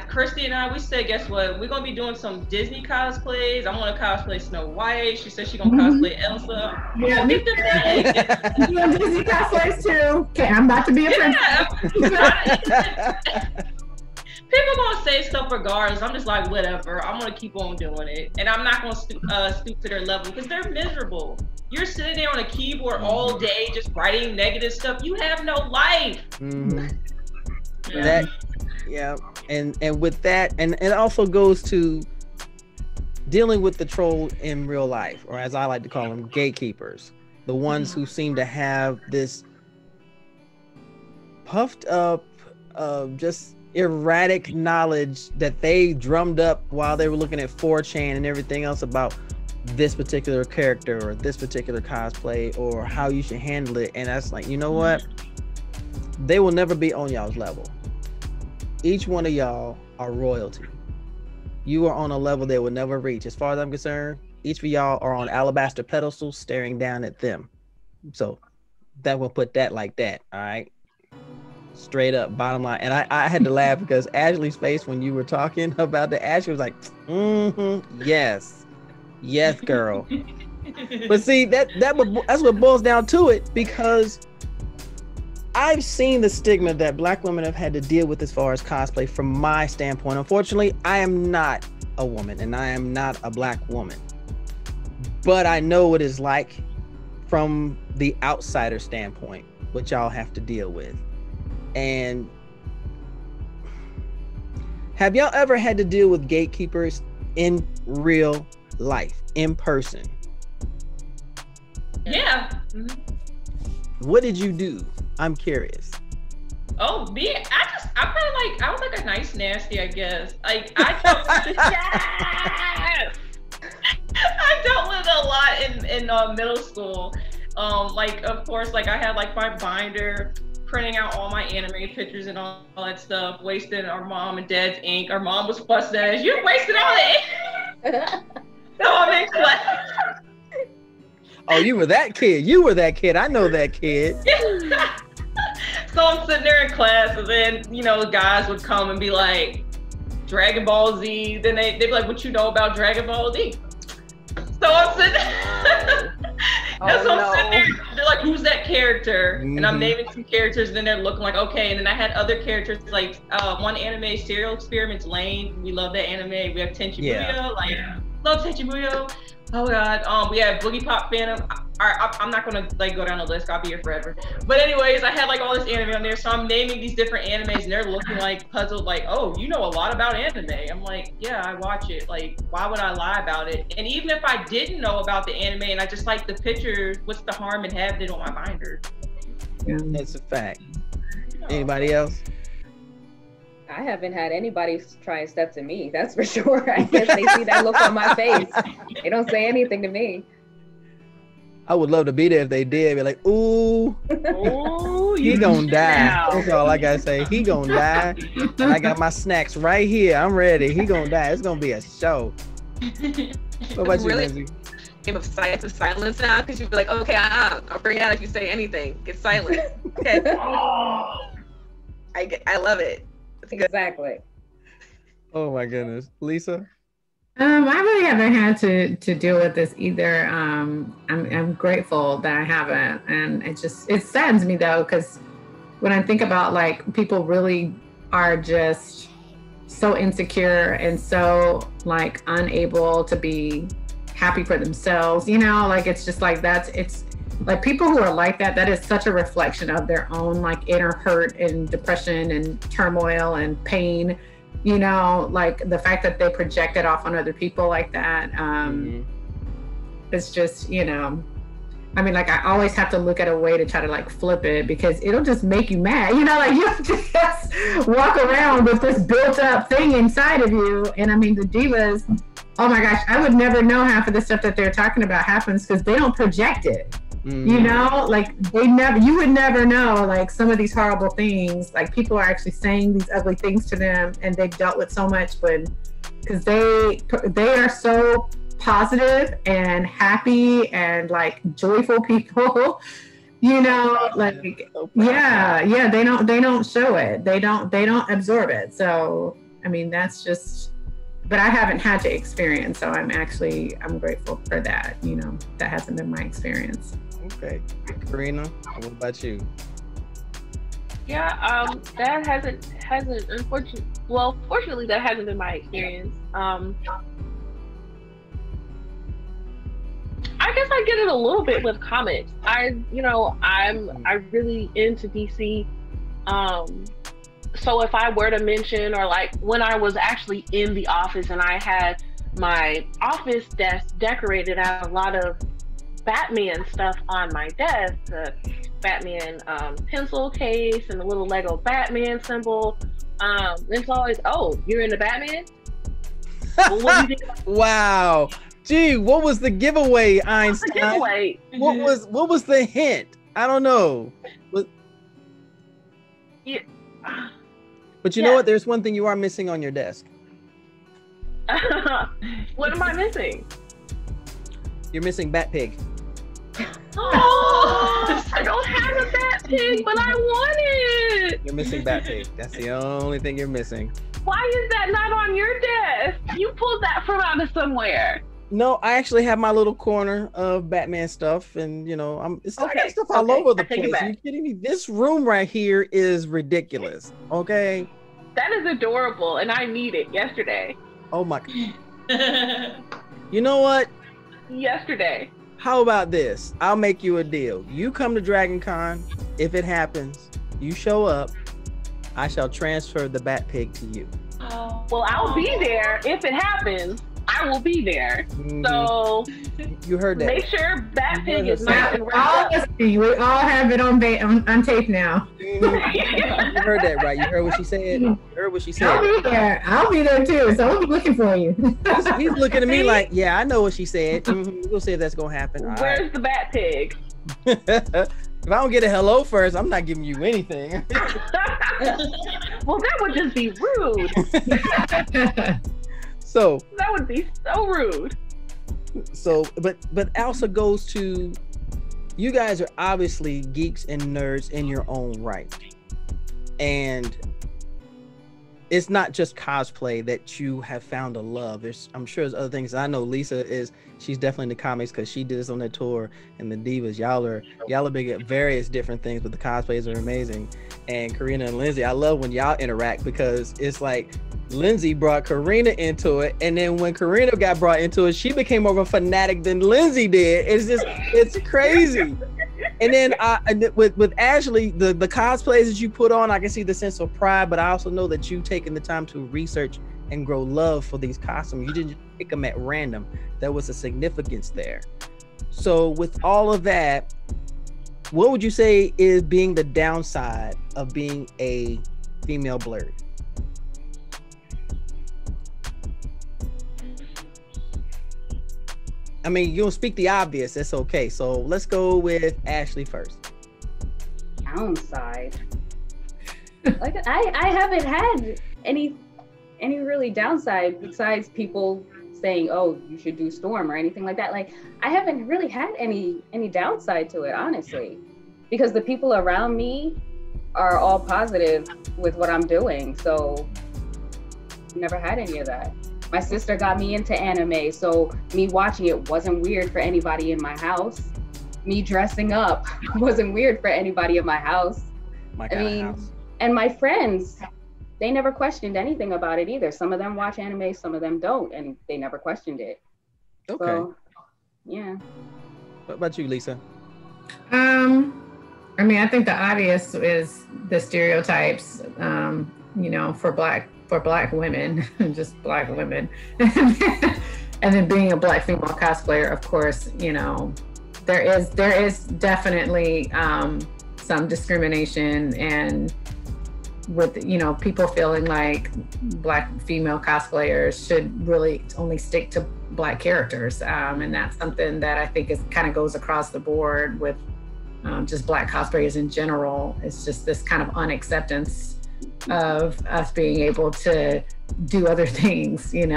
S3: Christy and I, we said, guess what? We're gonna be doing some Disney cosplays. I'm gonna cosplay Snow White. She said she's gonna cosplay Elsa.
S5: Yeah, me doing Disney cosplays too. Okay, I'm about to be a princess.
S3: People gonna say stuff regardless. I'm just like, whatever. I'm gonna keep on doing it, and I'm not gonna stoop to their level because they're miserable. You're sitting there on a keyboard all day just writing negative stuff. You have no life.
S1: Yeah, and with that, and it also goes to dealing with the troll in real life, or as I like to call them, gatekeepers, the ones who seem to have this puffed up, just erratic knowledge that they drummed up while they were looking at 4chan and everything else about this particular character or this particular cosplay or how you should handle it. And that's like, you know what? They will never be on y'all's level. Each one of y'all are royalty. You are on a level they will never reach. As far as I'm concerned, each of y'all are on alabaster pedestals staring down at them. So that will put that like that. All right. Straight up, bottom line. And I had to laugh because Ashley's face when you were talking about the Ashley was like, yes, girl. But see, that's what boils down to it, because I've seen the stigma that Black women have had to deal with as far as cosplay from my standpoint. Unfortunately, I am not a woman and I am not a Black woman, but I know what it's like from the outsider standpoint, what y'all have to deal with. And have y'all ever had to deal with gatekeepers in real life, in person?
S3: Yeah.
S1: What did you do? I'm curious.
S3: Oh, me? I'm kind of like, I was like a nice nasty, I guess. Like, I dealt with a lot in middle school. Like, of course, like I had like my binder, printing out all my anime pictures and all that stuff, wasting our mom and dad's ink. Our mom was fussing at us, "You're wasting all the ink." So I'm in class.
S1: Oh, you were that kid. I know that kid.
S3: So I'm sitting there in class, and then, you know, guys would come and be like, Dragon Ball Z. Then they'd be like, "What you know about Dragon Ball Z?" So I'm sitting there. I'm sitting there. They're like, "Who's that character?" And I'm naming some characters, and then they're looking like, okay. And then I had other characters like one anime, Serial Experiments Lain. We love that anime. We have Tenchi Muyo, love Tenchi Muyo. Oh God, we have Boogie Pop Phantom. I'm not gonna like go down the list. I'll be here forever. But anyways, I had like all this anime on there, so I'm naming these different animes, and they're looking like puzzled, like, "Oh, you know a lot about anime." I'm like, "Yeah, I watch it. Like, why would I lie about it?" And even if I didn't know about the anime and I just like the pictures, what's the harm in having it on my binder?
S1: Yeah, that's a fact. Anybody else?
S2: I haven't had anybody try and step to me. That's for sure. I guess they see that look on my face. They don't say anything to me.
S1: I would love to be there if they did. Be like, ooh, he gonna die. That's all I gotta say. He gonna die. And I got my snacks right here. I'm ready. He gonna die. It's gonna be a show. What about you, Lindsay?
S6: Game of science of silence now, because you'd be like, okay, I'll bring it out if you say anything. Get silent. Okay. I love it.
S2: Exactly.
S1: Oh my goodness, Lisa.
S5: I really haven't had to deal with this either. I'm grateful that I haven't, and it saddens me though, because when I think about like people really are just so insecure and so like unable to be happy for themselves, you know, like it's just like it's like people who are like that is such a reflection of their own like inner hurt and depression and turmoil and pain, you know, like the fact that they project it off on other people like that. It's just, you know, I mean, like I always have to look at a way to try to like flip it, because it'll just make you mad, you know, like you just walk around with this built up thing inside of you. And I mean, the divas, oh my gosh, I would never know half of the stuff that they're talking about happens because they don't project it. You know, like you would never know like some of these horrible things, like people are actually saying these ugly things to them and they've dealt with so much, but because they are so positive and happy and like joyful people, you know, like yeah, they don't show it, they don't absorb it. So I mean, that's just, but I haven't had to experience, so I'm grateful for that, you know, that hasn't been my experience.
S1: Okay, Karina, what about you?
S4: Yeah, that hasn't fortunately that hasn't been my experience. I guess I get it a little bit with comics. I'm really into DC. So if I were to mention, or like when I was actually in the office and I had my office desk decorated, I had a lot of Batman stuff on my desk, the Batman pencil case and the little Lego Batman symbol. It's always, "Oh, you're into Batman?" Well, what do you think?
S1: Wow. Gee, what was the giveaway, Einstein?
S4: The giveaway.
S1: What was the hint? I don't know.
S4: Yeah.
S1: But you know what? There's one thing you are missing on your desk.
S4: What am I missing?
S1: You're missing Bat Pig.
S4: Oh, I don't have a Bat Batpig, but I want it.
S1: You're missing Batpig. That's the only thing you're missing.
S4: Why is that not on your desk? You pulled that from out of somewhere.
S1: No, I actually have my little corner of Batman stuff, and I got stuff all over the place. Are you kidding me? This room right here is ridiculous. Okay.
S4: That is adorable, and I need it yesterday.
S1: Oh my. You know what?
S4: Yesterday.
S1: How about this? I'll make you a deal. You come to Dragon Con. If it happens, you show up. I shall transfer the Batpig to you.
S4: Well, I'll be there. If it happens, I will be there.
S1: Mm-hmm.
S4: So
S1: you heard that.
S4: Make sure Batpig is nice and wrapped up.
S5: We all have it on tape now.
S1: You heard that, right? You heard what she said? You heard what she said?
S5: I'll be there too. So I'll be looking for you.
S1: He's looking at me like, yeah, I know what she said. We'll see if that's going to happen.
S4: Where's the Batpig?
S1: If I don't get a hello first, I'm not giving you anything.
S4: Well, that would just be rude.
S1: So
S4: that would be so rude.
S1: So, but also goes to, you guys are obviously geeks and nerds in your own right, and it's not just cosplay that you have found a love. I'm sure there's other things. I know Lisa she's definitely in the comics because she did this on the tour, and the Divas, y'all are big at various different things, but the cosplays are amazing. And Karina and Lindsay, I love when y'all interact because it's like Lindsay brought Karina into it, and then when Karina got brought into it, she became more of a fanatic than Lindsay did. It's crazy. And then with Ashley, the cosplays that you put on, I can see the sense of pride, but I also know that you've taken the time to research and grow love for these costumes. You didn't pick them at random. There was a significance there. So with all of that, what would you say is being the downside of being a female blurred? I mean, you don't speak the obvious. That's okay. So let's go with Ashley first.
S2: Downside. Like I haven't had any really downside besides people saying, "Oh, you should do Storm" or anything like that. Like I haven't really had any downside to it, honestly, because the people around me are all positive with what I'm doing. So never had any of that. My sister got me into anime, so me watching it wasn't weird for anybody in my house. Me dressing up wasn't weird for anybody in my house. And my friends, they never questioned anything about it either. Some of them watch anime, some of them don't, and they never questioned it.
S1: Okay.
S2: So, yeah.
S1: What about you, Lisa?
S5: I mean, I think the obvious is the stereotypes, for black women, just black women. And then being a black female cosplayer, of course, there is definitely some discrimination, and with people feeling like black female cosplayers should really only stick to black characters, and that's something that I think kind of goes across the board with just black cosplayers in general. It's just this kind of unacceptance of us being able to do other things, and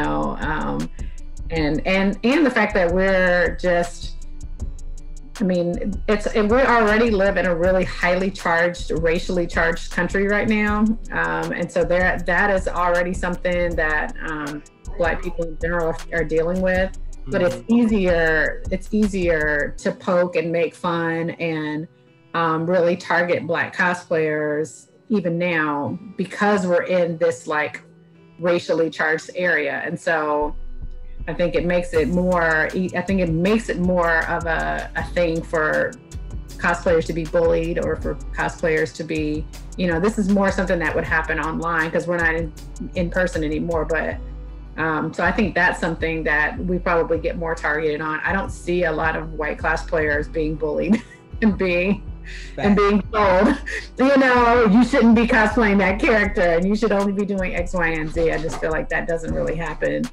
S5: the fact that we're just, we already live in a really highly charged, racially charged country right now, and so that is already something that Black people in general are dealing with. But it's easier to poke and make fun and really target Black cosplayers even now because we're in this like racially charged area. And so I think it makes it more of a thing for cosplayers to be bullied, or for cosplayers to be, this is more something that would happen online because we're not in person anymore. But so I think that's something that we probably get more targeted on. I don't see a lot of white cosplayers being bullied and being told, you shouldn't be cosplaying that character and you should only be doing X, Y, and Z. I just feel like that doesn't really happen.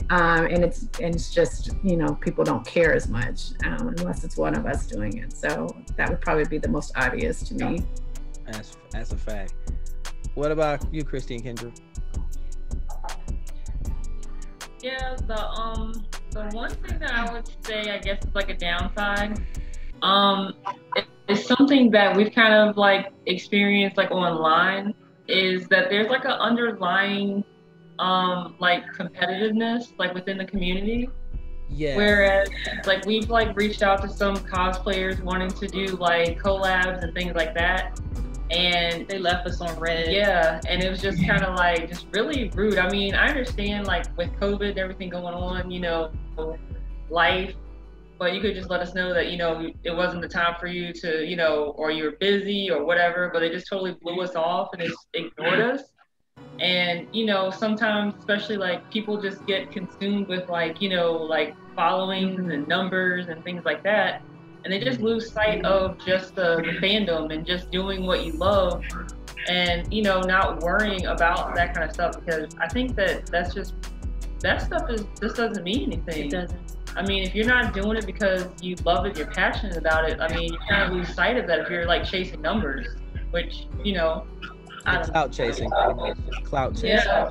S5: And it's just, people don't care as much unless it's one of us doing it. So that would probably be the most obvious to me.
S1: That's a fact. What about you, Christy and Kendra?
S3: Yeah, the one thing that I would say, I guess, is like a downside. it's something that we've kind of like experienced like online, is that there's like an underlying like competitiveness like within the community.
S1: Yeah.
S3: Whereas like we've like reached out to some cosplayers wanting to do like collabs and things like that, and
S7: They left us on red.
S3: yeah, and it was just kind of like just really rude. I mean, I understand like with COVID and everything going on, you know, life, but you could just let us know that, you know, it wasn't the time for you to, you know, or you're busy or whatever, but they just totally blew us off and just ignored us. And, you know, sometimes, especially like people just get consumed with like, you know, like followings and numbers and things like that. And they just lose sight of just the fandom and just doing what you love, and, you know, not worrying about that kind of stuff, because I think that that stuff just doesn't mean anything.
S7: It doesn't.
S3: I mean, if you're not doing it because you love it, you're passionate about it, I mean, you kind of lose sight of that if you're like chasing numbers, which, you know, I don't know.
S1: Clout chasing. Clout chasing.
S3: Yeah.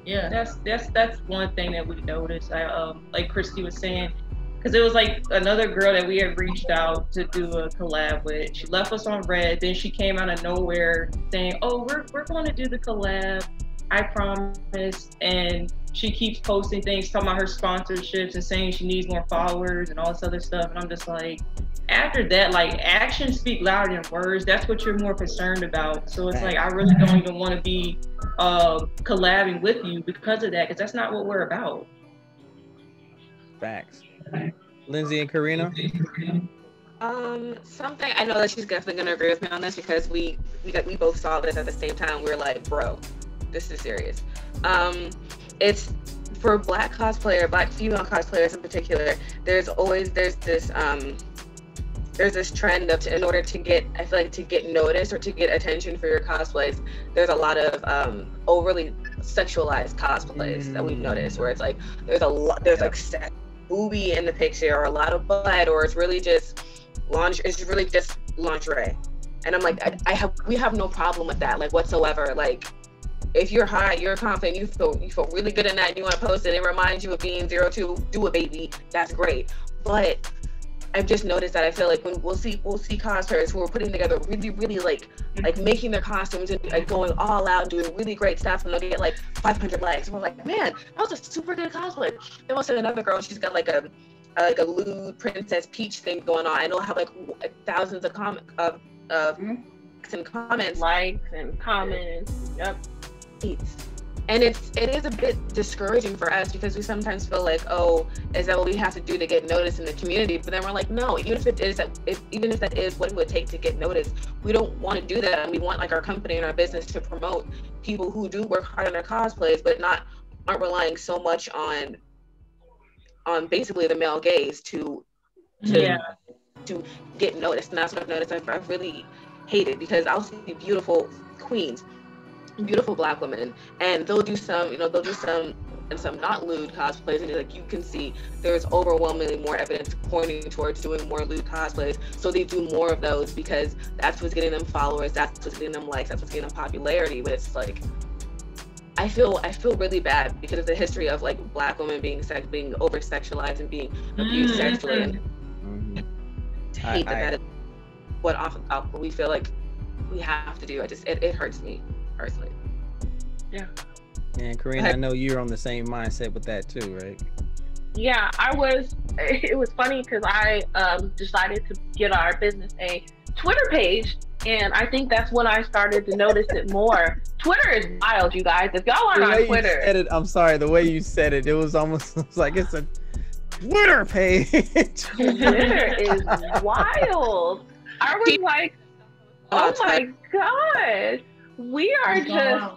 S3: Yeah.
S7: That's one thing that we noticed. Like Christy was saying, because it was like another girl that we had reached out to do a collab with. She left us on red. Then she came out of nowhere saying, "Oh, we're going to do the collab. I promise." And she keeps posting things talking about her sponsorships and saying she needs more followers and all this other stuff. And I'm just like, after that, like, actions speak louder than words. That's what you're more concerned about. So it's like, I really don't even want to be collabing with you because of that, because that's not what we're about.
S1: Facts. Lindsay and Karina?
S6: Something I know that she's definitely gonna agree with me on this, because we both saw this at the same time. We were like, bro, this is serious. It's for black female cosplayers in particular. There's this trend of, in order to get, I feel like, to get noticed or to get attention for your cosplays, there's a lot of overly sexualized cosplays that we've noticed, where it's like there's like boobie in the picture, or a lot of butt, or it's really just lingerie. And I'm like, we have no problem with that, like, whatsoever. Like, if you're hot, you're confident, you feel really good in that, and you want to post it, it reminds you of being 02, do it, baby, that's great. But I've just noticed that I feel like when we'll see cosplayers who are putting together really like making their costumes and like going all out, doing really great stuff, and they'll get like 500 likes. And we're like, man, that was a super good cosplay. Then we'll see another girl, she's got like a lewd Princess Peach thing going on, and it'll have like thousands of comments,
S4: likes and comments. Yep.
S6: And it is a bit discouraging for us, because we sometimes feel like, oh, is that what we have to do to get noticed in the community? But then we're like, no, even if that is what it would take to get noticed, we don't want to do that. And we want, like, our company and our business to promote people who do work hard on their cosplays, but aren't relying so much on basically the male gaze to get noticed. And that's what I've noticed. I've really hated, because I'll see beautiful queens, beautiful black women, and they'll do some not lewd cosplays, and like, you can see there's overwhelmingly more evidence pointing towards doing more lewd cosplays. So they do more of those, because that's what's getting them followers, that's what's getting them likes, that's what's getting them popularity. But it's like, I feel really bad, because of the history of like black women being over sexualized and being abused sexually, and hate that is what often we feel like we have to do. It hurts me personally.
S4: Yeah.
S1: And Karina, I know you're on the same mindset with that too, right?
S4: Yeah, it was funny, because I decided to get our business a Twitter page, and I think that's when I started to notice it more. Twitter is wild, you guys. If y'all aren't on Twitter,
S1: I'm sorry, the way you said it, it was almost like it's a Twitter page.
S4: Twitter is wild. I was like, oh my god, we are just.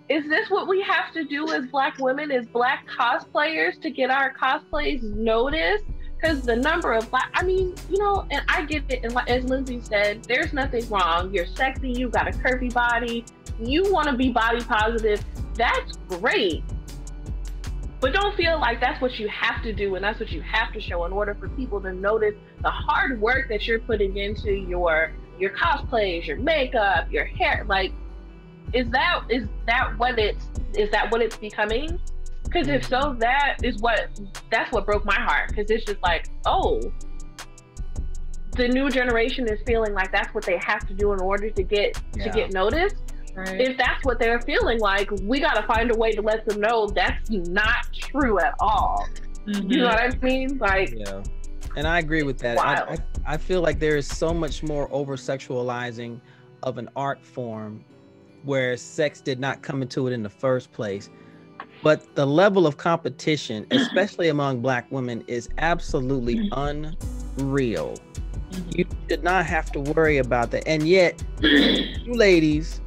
S4: Is this what we have to do as black women, as black cosplayers, to get our cosplays noticed? Because the number of and I get it. And as Lindsay said, there's nothing wrong. You're sexy. You got a curvy body. You want to be body positive. That's great. But don't feel like that's what you have to do and that's what you have to show in order for people to notice the hard work that you're putting into your cosplays, your makeup, your hair. Like, is that what it's becoming? Because if so, that's what broke my heart. Because it's just like, oh, the new generation is feeling like that's what they have to do in order to get noticed. Right. If that's what they're feeling like, we got to find a way to let them know that's not true at all. Mm-hmm. You know what I mean? Like,
S1: yeah. And I agree with that. I feel like there is so much more over-sexualizing of an art form where sex did not come into it in the first place. But the level of competition, especially among Black women, is absolutely unreal. You should not have to worry about that. And yet, you ladies,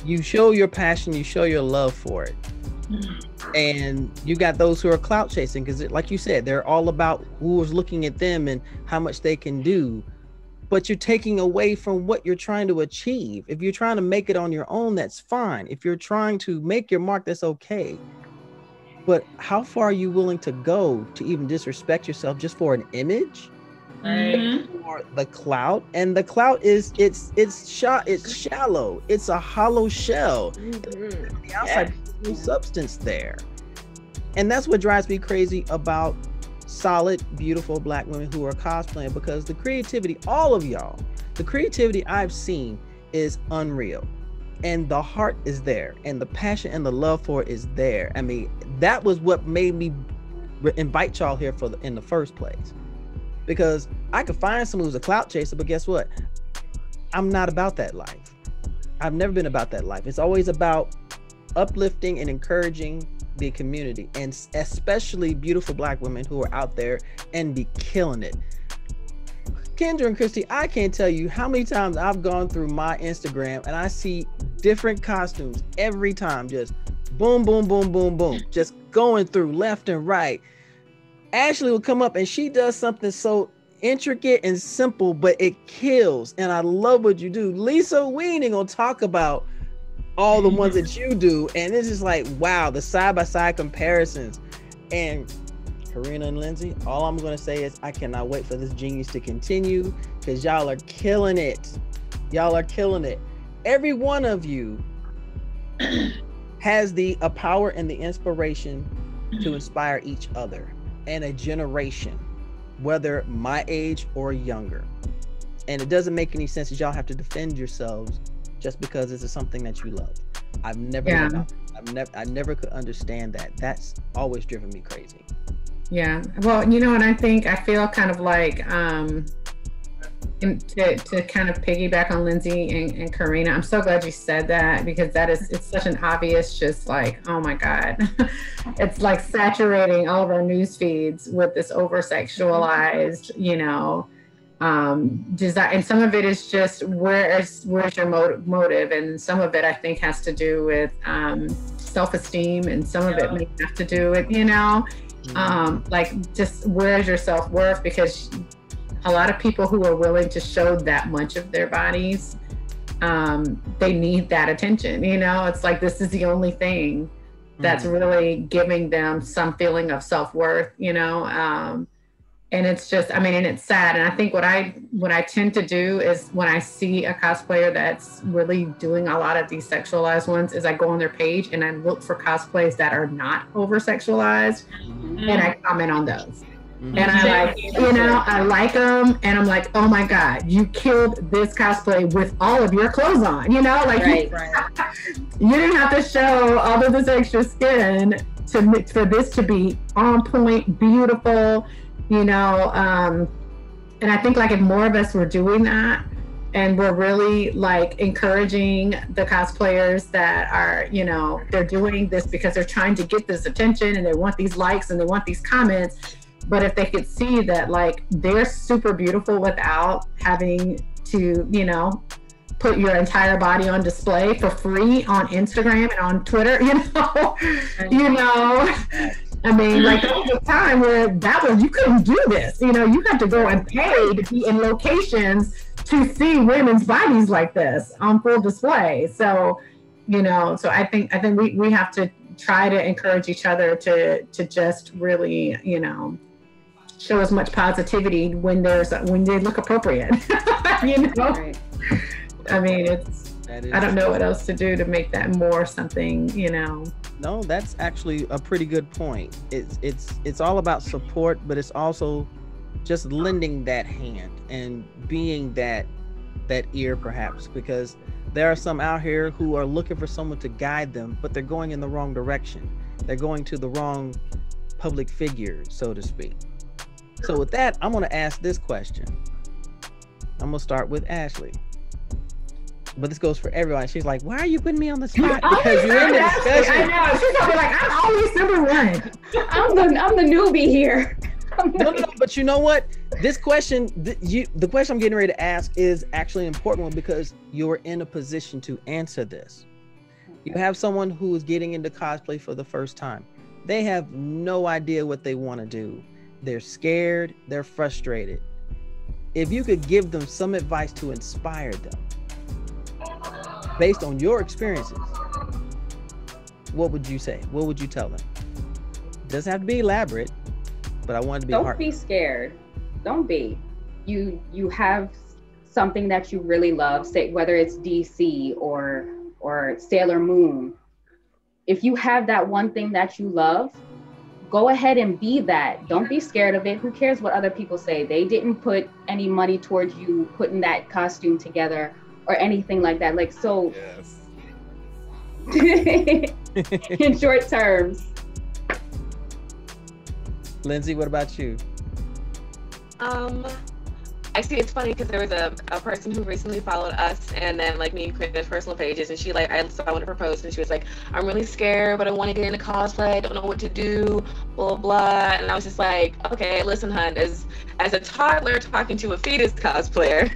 S1: you show your passion, you show your love for it. And you got those who are clout chasing, because like you said, they're all about who is looking at them and how much they can do. But you're taking away from what you're trying to achieve. If you're trying to make it on your own, that's fine. If you're trying to make your mark, that's okay. But how far are you willing to go to even disrespect yourself just for an image? For the clout? And the clout is it's shallow. It's a hollow shell. The outside, there's no substance there. And that's what drives me crazy about solid, beautiful Black women who are cosplaying, because the creativity, all of y'all, the creativity I've seen is unreal. And the heart is there, and the passion and the love for it is there. I mean, that was what made me invite y'all here in the first place. Because I could find someone who's a clout chaser, but guess what? I'm not about that life. I've never been about that life. It's always about uplifting and encouraging the community, and especially beautiful Black women who are out there and be killing it. Kendra and Christy, I can't tell you how many times I've gone through my Instagram and I see different costumes every time, just boom, boom, boom, boom, boom, just going through left and right. Ashley will come up and she does something so intricate and simple, but it kills. And I love what you do. Lisa, we ain't gonna talk about all the ones that you do. And it's just like, wow, the side-by-side comparisons. And Karina and Lindsay, all I'm gonna say is I cannot wait for this genius to continue, because y'all are killing it. Y'all are killing it. Every one of you has the power and the inspiration to inspire each other and a generation, whether my age or younger. And it doesn't make any sense that y'all have to defend yourselves just because this is something that you love. I never could understand that. That's always driven me crazy.
S5: Yeah, well, you know, and I feel kind of like to kind of piggyback on Lindsay and Karina, I'm so glad you said that, because it's such an obvious, just like, oh my God, it's like saturating all of our news feeds with this over sexualized, you know, design. And some of it is just where's your motive, and some of it I think has to do with self-esteem, and some of it may have to do with, you know, like just where's your self-worth, because a lot of people who are willing to show that much of their bodies, they need that attention, you know. It's like this is the only thing that's really giving them some feeling of self-worth, you know. And it's just, I mean, and it's sad. And I think what I tend to do is, when I see a cosplayer that's really doing a lot of these sexualized ones, is I go on their page and I look for cosplays that are not over sexualized, and I comment on those. And I like, you know, I like them, and I'm like, oh my God, you killed this cosplay with all of your clothes on, you know, like you didn't have to show all of this extra skin for this to be on point, beautiful, you know. And I think like if more of us were doing that, and we're really like encouraging the cosplayers that are, you know, they're doing this because they're trying to get this attention and they want these likes and they want these comments. But if they could see that like they're super beautiful without having to, you know, put your entire body on display for free on Instagram and on Twitter, you know, I mean, like there was a time where you couldn't do this, you know, you had to go and pay to be in locations to see women's bodies like this on full display. So, you know, so I think we have to try to encourage each other to just really, you know, show as much positivity when they look appropriate. You know, right. I mean, I don't know what else to do to make that more something, you know.
S1: No, that's actually a pretty good point. It's all about support, but it's also just lending that hand and being that ear perhaps, because there are some out here who are looking for someone to guide them, but they're going in the wrong direction. They're going to the wrong public figure, so to speak. So with that, I'm going to ask this question. I'm going to start with Ashley. But this goes for everyone. She's like, why are you putting me on the spot? Because you're in the discussion.
S5: I know. She's gonna be like, I'm always number one.
S2: I'm the newbie here.
S1: No, but you know what? This question, the question I'm getting ready to ask is actually an important one, because you're in a position to answer this. You have someone who is getting into cosplay for the first time. They have no idea what they want to do. They're scared. They're frustrated. If you could give them some advice to inspire them, based on your experiences, what would you say? What would you tell them? It doesn't have to be elaborate, but I want it to be
S2: Don't be scared. Don't be. You have something that you really love, say whether it's DC or Sailor Moon. If you have that one thing that you love, go ahead and be that. Don't be scared of it. Who cares what other people say? They didn't put any money towards you putting that costume together or anything like that. Like, so
S1: yes.
S2: In short terms.
S1: Lindsay, what about you?
S6: I see, it's funny because there was a person who recently followed us, and then like me created personal pages, and she I wanted to propose, and she was like, I'm really scared, but I want to get into cosplay, I don't know what to do, blah blah. And I was just like, okay, listen, hun, as a toddler talking to a fetus cosplayer.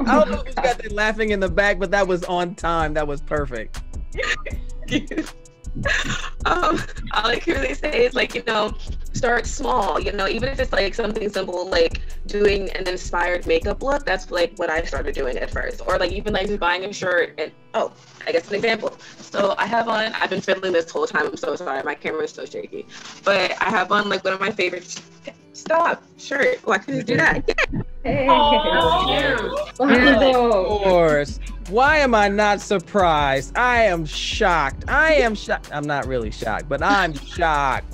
S1: I don't know who's got that laughing in the back, but that was on time. That was perfect.
S6: All I can really say is, like, start small, even if it's like something simple, like doing an inspired makeup look. That's like what I started doing at first, or like even like just buying a shirt. And I guess an example. So I have on, I've been fiddling this whole time, I'm so sorry, my camera is so shaky, but I have on like one of my favorite shirt. Oh, I can just do that.
S2: Hey.
S3: Oh,
S1: Of course. Why am I not surprised? I am shocked. I'm not really shocked, but I'm shocked.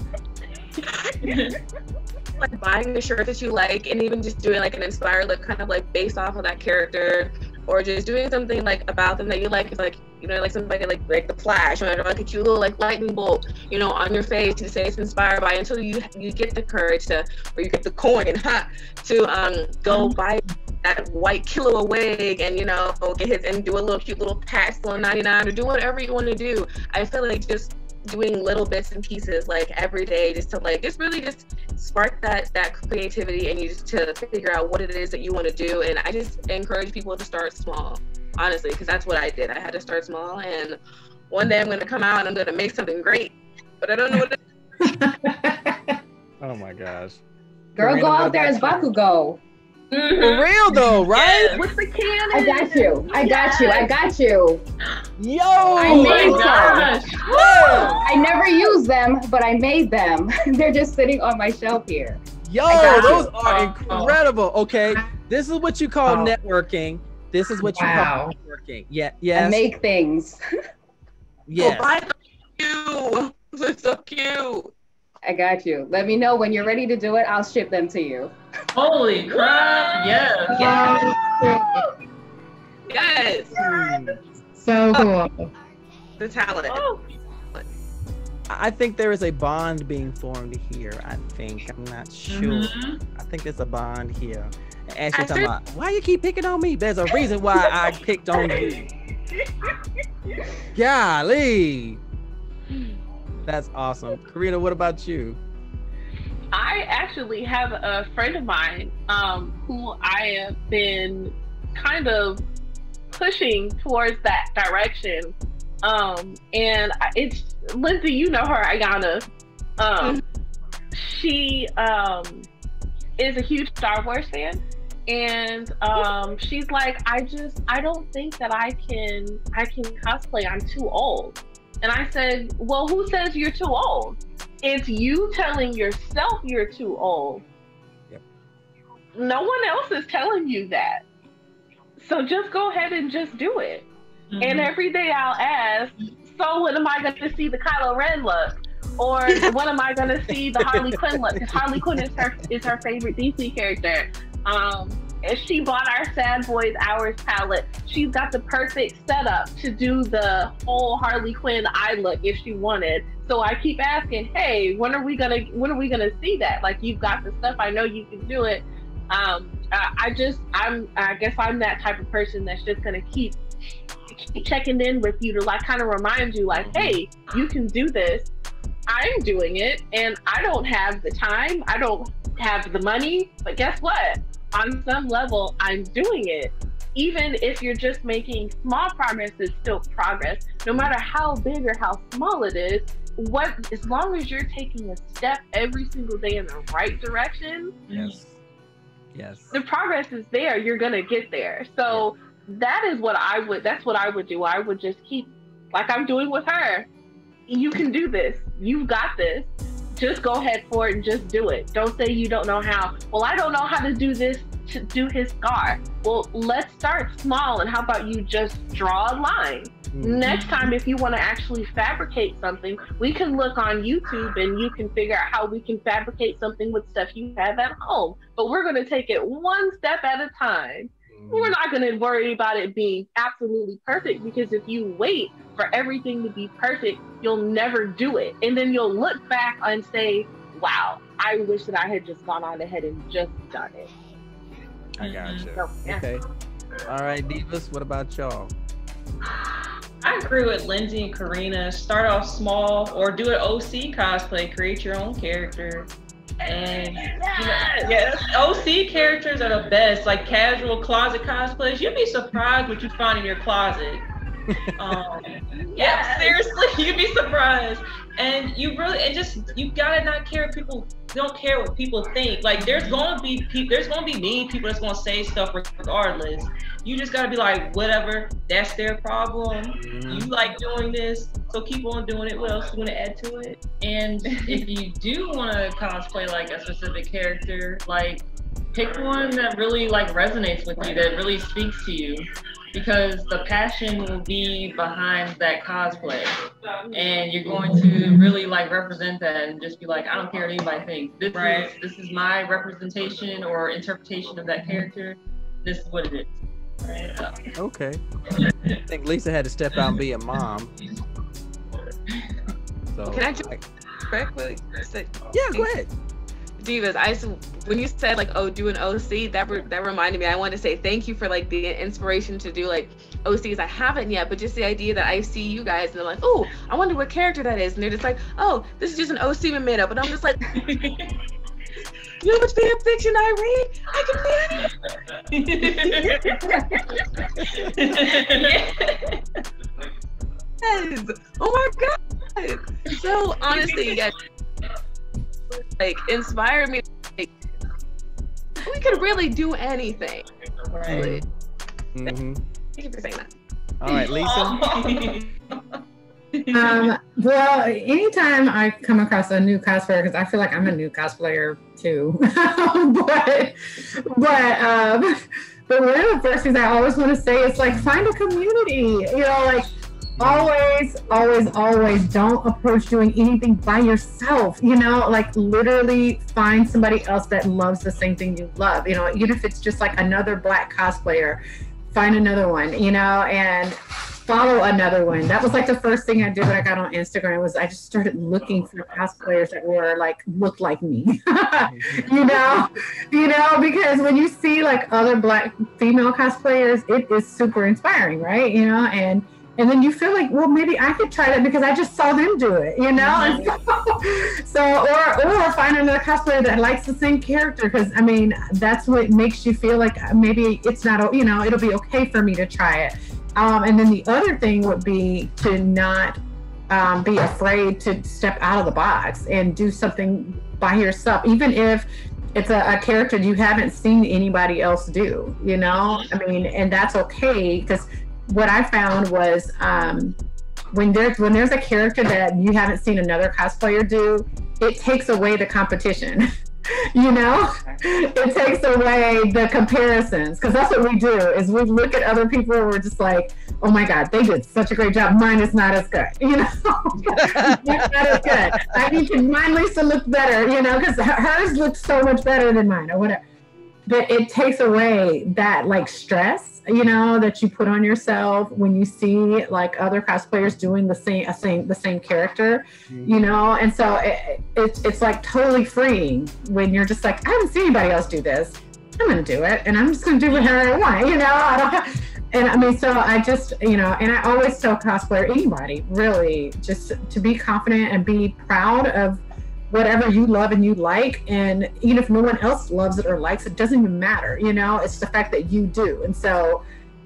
S6: Like buying a shirt that you like, and even just doing like an inspired look, kind of like based off of that character, or just doing something like about them that you like. It's like, like somebody like the Flash, or like a cute little like lightning bolt, on your face to say it's inspired by, until you get the courage to, or you get the coin, to go buy that white Killua wig and get his and do a little cute little patch on 99, or do whatever you want to do. I feel like just doing little bits and pieces like every day, just to like really just spark that creativity, and you just to figure out what it is that you want to do. And I just encourage people to start small, honestly, because that's what I did. I had to start small, and one day I'm going to come out and I'm going to make something great, but I don't know what it is.
S1: Oh my gosh.
S2: Girl, go out there as Bakugo.
S1: For real though, right?
S3: Yes.
S4: With the cannon.
S2: I got you. I got you.
S1: Yo!
S2: I made
S3: gosh.
S2: some. I never use them, but I made them. They're just sitting on my shelf here.
S1: Yo,
S2: got
S1: those
S2: you.
S1: are incredible. Okay, this is what you call networking. This is what you call networking. Yeah, yes.
S2: I make things.
S1: Yes.
S6: Oh, buy them. Cute. They're so cute.
S2: I got you. Let me know when you're ready to do it. I'll ship them to you.
S3: Holy crap! Yes.
S6: Yes.
S5: So cool.
S6: The talent.
S3: Oh.
S1: I think there is a bond being formed here. I'm not sure.
S3: Mhm.
S1: I think there's a bond here. And Ashley talking about, why you keep picking on me? There's a reason why I picked on you. Golly. That's awesome. Karina, what about you?
S4: I actually have a friend of mine who I have been kind of pushing towards that direction. And it's Lindsay, you know her, Ayana. She is a huge Star Wars fan. And she's like, I don't think that I can cosplay. I'm too old. And I said, well, who says you're too old? It's you telling yourself you're too old.
S1: Yep.
S4: No one else is telling you that. So just go ahead and just do it. Mm-hmm. And every day I'll ask, so when am I going to see the Kylo Ren look? Or when am I going to see the Harley Quinn look? Because Harley Quinn is her favorite DC character. If she bought our Sad Boys Hours palette, she's got the perfect setup to do the whole Harley Quinn eye look if she wanted. So I keep asking, hey, when are we gonna see that? Like, you've got the stuff, I know you can do it. I guess I'm that type of person that's just gonna keep checking in with you to like kind of remind you, like, hey, you can do this. I'm doing it, and I don't have the time, I don't have the money, but guess what? On some level, I'm doing it. Even if you're just making small progress, it's still progress. No matter how big or how small it is, as long as you're taking a step every single day in the right direction,
S1: yes,
S4: the progress is there. You're gonna get there. So that's what I would do. I would just keep, like I'm doing with her. You can do this. You've got this. Just go ahead for it and just do it. Don't say you don't know how. Well, I don't know how to do this, to do his scar. Well, let's start small, and how about you just draw a line? Next time, if you want to actually fabricate something, we can look on YouTube and you can figure out how we can fabricate something with stuff you have at home. But we're going to take it one step at a time. We're not going to worry about it being absolutely perfect, because if you wait for everything to be perfect, you'll never do it. And then you'll look back and say, wow, I wish that I had just gone on ahead and just done it.
S1: I got you.
S4: So, yeah.
S1: Okay. All right, Divas, what about y'all?
S3: I agree with Lindsay and Karina. Start off small, or do an OC cosplay, create your own character. And OC characters are the best. Like casual closet cosplays, you'd be surprised what you find in your closet. Yeah, seriously, you'd be surprised. And you gotta not care if people don't care what people think. Like there's gonna be mean people that's gonna say stuff regardless. You just gotta be like, whatever, that's their problem. You like doing this, so keep on doing it. What else you wanna add to it?
S7: And if you do wanna cosplay like a specific character, like pick one that really like resonates with you, that really speaks to you. Because the passion will be behind that cosplay, and you're going to really like represent that and just be like, I don't care what anybody thinks. This is my representation or interpretation of that character. This is what it is. Right?
S1: Okay. I think Lisa had to step out and be a mom. So
S6: Can I just quickly say?
S1: Yeah, go ahead.
S6: Divas, when you said like, oh, do an OC, that reminded me. I wanted to say thank you for like the inspiration to do like OCs. I haven't yet, but just the idea that I see you guys and they're like, oh, I wonder what character that is, and they're just like, oh, this is just an OC we made up, and I'm just like, you know how much fan fiction I read? I can be yes. Oh my god. So honestly, yeah. Like inspired me. Like, we could really do anything. Right. Thank you for saying that.
S1: All right, Lisa.
S5: Well, anytime I come across a new cosplayer, because I feel like I'm a new cosplayer too, but one of the first things I always want to say is like, find a community. You know, like always don't approach doing anything by yourself. You know, like literally find somebody else that loves the same thing you love. You know, even if it's just like another Black cosplayer, find another one. You know, and follow another one. That was like the first thing I did when I got on Instagram, was I just started looking for cosplayers that were like, looked like me. you know, because when you see like other Black female cosplayers, it is super inspiring, right? You know, and then you feel like, well, maybe I could try that because I just saw them do it, you know? Or find another cosplayer that likes the same character, because I mean, that's what makes you feel like maybe it's not, you know, it'll be okay for me to try it. And then the other thing would be to not be afraid to step out of the box and do something by yourself, even if it's a character you haven't seen anybody else do, you know? I mean, and that's okay, because what I found was when there's a character that you haven't seen another cosplayer do, it takes away the competition. You know, it takes away the comparisons, because that's what we do, is we look at other people and we're just like, oh my God, they did such a great job. Mine is not as good, you know. Not as good. I need to, mine needs to look better, you know, because hers looks so much better than mine or whatever. But it takes away that like stress, you know, that you put on yourself when you see like other cosplayers doing the same character, you know. And so it's like totally freeing when you're just like, I haven't seen anybody else do this. I'm gonna do it, and I'm just gonna do whatever I want, you know. I don't. And I mean, so I just, you know, and I always tell cosplayer, anybody really, just to be confident and be proud of whatever you love and you like. And even if no one else loves it or likes it, doesn't even matter, you know, it's the fact that you do. And so,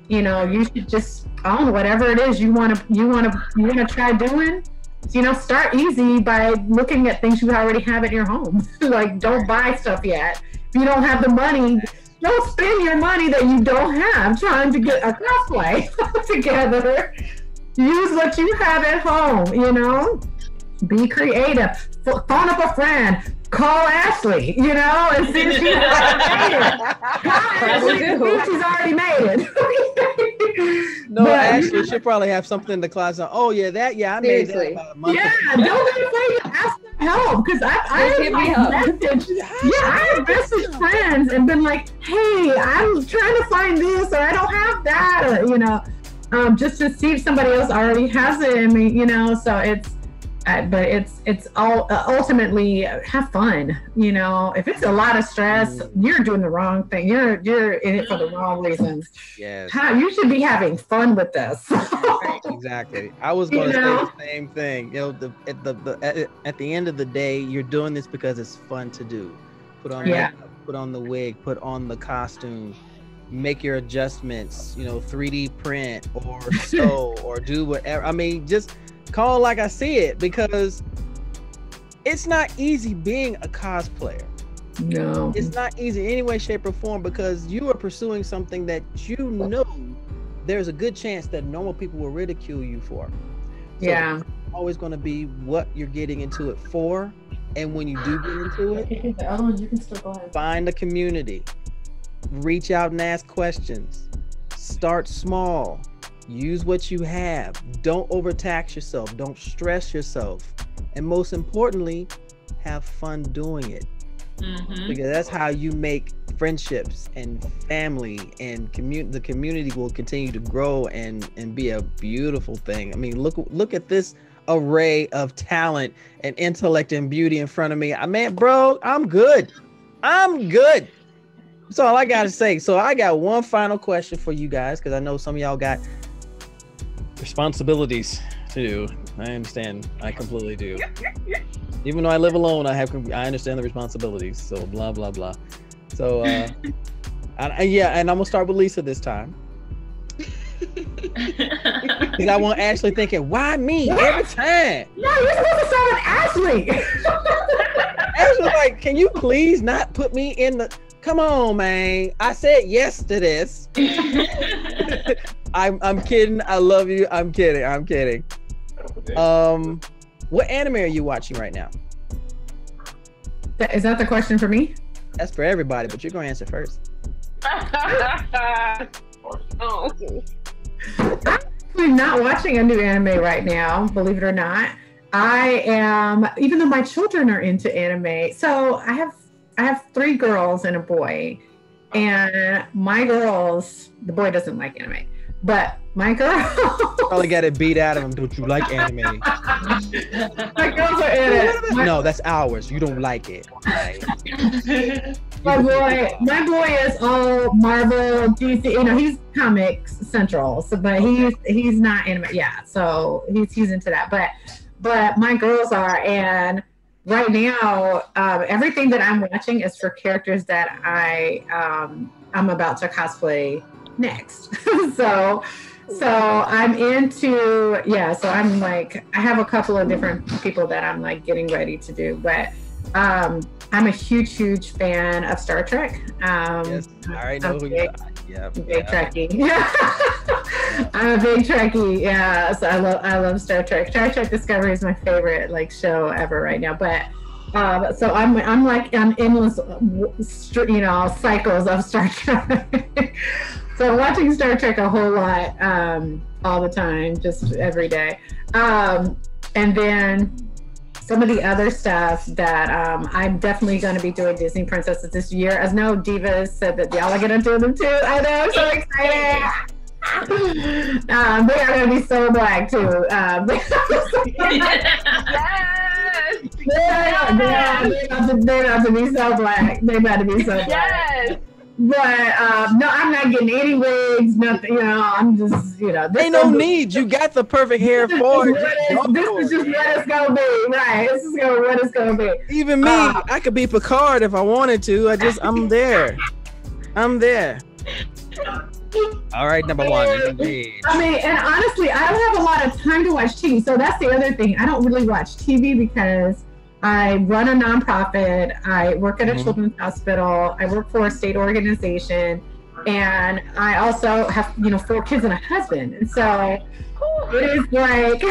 S5: you know, you should just own whatever it is you want to try doing. You know, start easy by looking at things you already have at your home. Like, don't buy stuff yet. If you don't have the money, don't spend your money that you don't have trying to get a cosplay together. Use what you have at home, you know? Be creative. Phone up a friend. Call Ashley, you know, and see if she's already made it. Call Ashley and see if she's already made it.
S1: No, Ashley, she'll probably have something in the closet. Oh, yeah, I made that about a month ago.
S5: Yeah, don't be afraid to ask for help, because I have messaged friends and been like, hey, I'm trying to find this, or I don't have that, or, you know, just to see if somebody else already has it. I mean, you know, so but it's all ultimately have fun, you know. If it's a lot of stress, you're doing the wrong thing. You're in it for the wrong reasons.
S1: Yes.
S5: You should be having fun with this.
S1: Exactly. I was going to say the same thing. You know, at the end of the day, you're doing this because it's fun to do. Put on makeup, put on the wig, put on the costume, make your adjustments, you know, 3D print or sew or do whatever. I mean, just call it like I see it, because it's not easy being a cosplayer.
S5: No,
S1: it's not easy in any way, shape, or form, because you are pursuing something that you know there's a good chance that normal people will ridicule you for. So it's always going to be what you're getting into it for, and when you do get into it,
S5: the other one you can still go ahead.
S1: Find a community, reach out and ask questions, start small. Use what you have. Don't overtax yourself. Don't stress yourself. And most importantly, have fun doing it. Because that's how you make friendships and family, and the community will continue to grow and be a beautiful thing. I mean, look at this array of talent and intellect and beauty in front of me. I mean, bro, I'm good. That's all I got to say. So I got one final question for you guys, because I know some of y'all got responsibilities to do. I understand. I completely do. Even though I live alone, I understand the responsibilities. So blah blah blah. So and I'm gonna start with Lisa this time, because I want Ashley thinking, why me every time?
S5: No, you're supposed to start with Ashley.
S1: Ashley's like, can you please not put me in the? Come on, man. I said yes to this. I'm kidding. I love you. I'm kidding. What anime are you watching right now?
S5: Is that the question for me?
S1: That's for everybody, but you're gonna answer first.
S5: I'm not watching a new anime right now, believe it or not. I am, even though my children are into anime. So I have 3 girls and a boy, and my girls, the boy doesn't like anime, but my girl
S1: probably got it beat out of him. Don't you like anime?
S5: My girls are in it.
S1: No, that's ours. You don't like it.
S5: My boy is all Marvel, DC. You know, he's Comics Central. So, but he's not anime. Yeah, so he's into that. But my girls are, and right now, everything that I'm watching is for characters that I'm about to cosplay next. so I'm into, so I'm like, I have a couple of different people that I'm like getting ready to do, but I'm a huge fan of Star Trek.
S1: Yes, I already know who you are. Yeah,
S5: big Trekkie. I'm a big Trekkie. Yeah, so I love Star Trek. Star Trek Discovery is my favorite like show ever right now. But so I'm like on endless, cycles of Star Trek. So I'm watching Star Trek a whole lot, all the time, just every day. And then some of the other stuff that I'm definitely going to be doing Disney Princesses this year. As no Divas said that y'all are going to do them too. I know, I'm so excited. They are going to be so black too. They're about to be so black. They're about to be so black.
S4: Yes.
S5: But no, I'm not getting any wigs, nothing. You know, I'm just, you know.
S1: Ain't no need. You got the perfect hair for it.
S5: This is just what it's gonna be, right? This is what it's gonna be.
S1: Even me, I could be Picard if I wanted to. I'm there. I'm there. All right, number one.
S5: I mean, and honestly, I don't have a lot of time to watch TV. So that's the other thing. I don't really watch TV because I run a nonprofit. I work at a children's hospital. I work for a state organization, and I also have, 4 kids and a husband. And so it is like,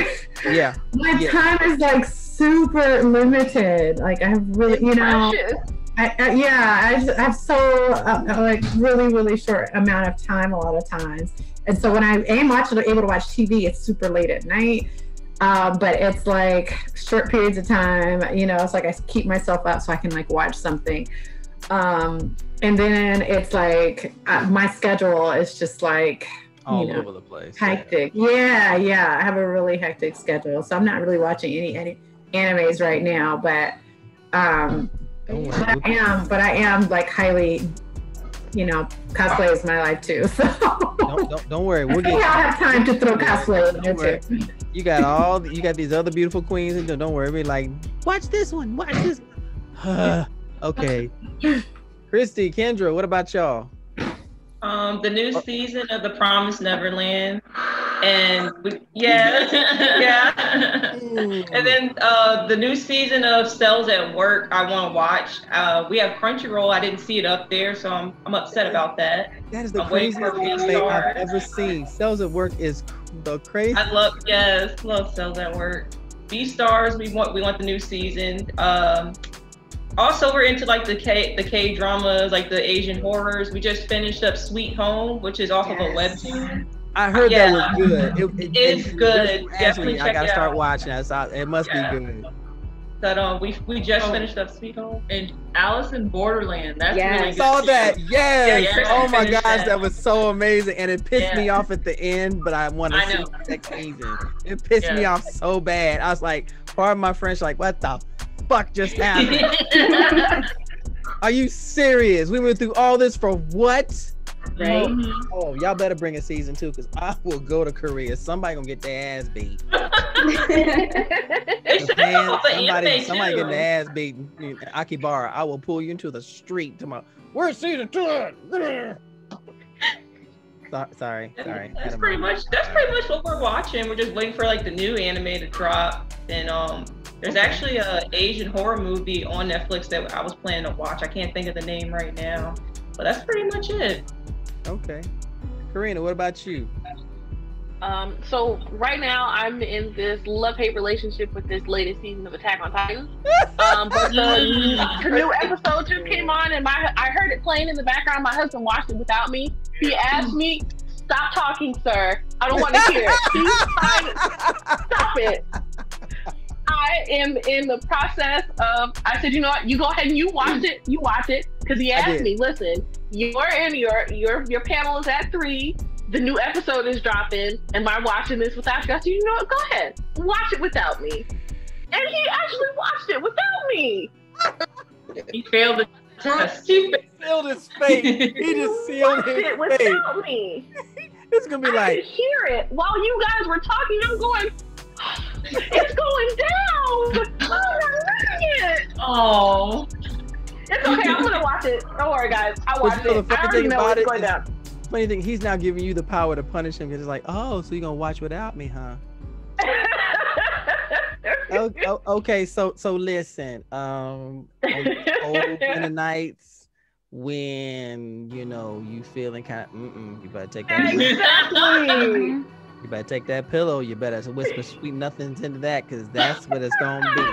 S5: my time is like super limited. Like I have really, I have so like really, really short amount of time a lot of times. And so when I am able to watch TV, it's super late at night. But it's like short periods of time, it's like I keep myself up so I can like watch something. And then it's like my schedule is just like
S1: all over the place.
S5: Hectic. Yeah. I have a really hectic schedule. So I'm not really watching any animes right now, but I am like highly, cosplay is my life too. So
S1: don't worry.
S5: I have time to throw cosplay in there too.
S1: You got these other beautiful queens, and don't worry, be like, watch this one, watch this. Okay. Christy, Kendra, what about y'all?
S3: The new season of The Promised Neverland, and and then the new season of Cells at Work. I want to watch. We have Crunchyroll. I didn't see it up there, so I'm upset about that.
S1: That is the craziest thing I've ever seen. Cells at Work is the crazy.
S3: I love Cells at Work. Beastars. We want the new season. Also, we're into like the K dramas, like the Asian horrors. We just finished up Sweet Home, which is off of a webtoon.
S1: I heard that was good.
S3: It's good. Definitely check it out.
S1: I gotta start watching that. So it must be good.
S3: But we just finished up Sweet Home and Alice in Borderland. That's really good.
S1: Saw that. Yes. Oh my gosh, that was so amazing, and it pissed me off at the end. But I want to see the next season. It pissed me off so bad. I was like, pardon my French, like, what the fuck just happened? Are you serious? We went through all this for what?
S2: Right?
S1: Oh, y'all better bring a season 2 because I will go to Korea. Somebody gonna get their ass beat. Somebody getting their ass beaten. Akibara, I will pull you into the street tomorrow. Where's season 2? Sorry.
S3: That's pretty much what we're watching. We're just waiting for like the new anime to drop. And there's actually a Asian horror movie on Netflix that I was planning to watch. I can't think of the name right now, but that's pretty much it.
S1: Okay. Karina, what about you?
S4: So right now I'm in this love-hate relationship with this latest season of Attack on Titan. But the new episode just came on, and I heard it playing in the background. My husband watched it without me. He asked me, "Stop talking, sir. I don't want to hear it. Stop it." I am in the process of, I said, you know what, you go ahead and you watch it, because he asked me, listen, your panel is at 3, the new episode is dropping, am I watching this without you? I said, you know what, go ahead, watch it without me. And he actually watched it without me.
S3: He failed the test.
S1: He sealed his fate. He just sealed his fate.
S4: Without me.
S1: It's going to be like,
S4: I could hear it while you guys were talking. I'm going, it's going down. I'm not reading it.
S3: Oh,
S4: it's okay. I'm gonna watch it. Don't worry, guys. I watched it. I already know it's going down.
S1: Funny thing, he's now giving you the power to punish him because it's like, oh, so you're gonna watch without me, huh? Okay, so listen. On the nights when you feeling kind of, you better take that.
S4: Exactly.
S1: You better take that pillow. You better whisper sweet nothings into that, because that's what it's gonna be.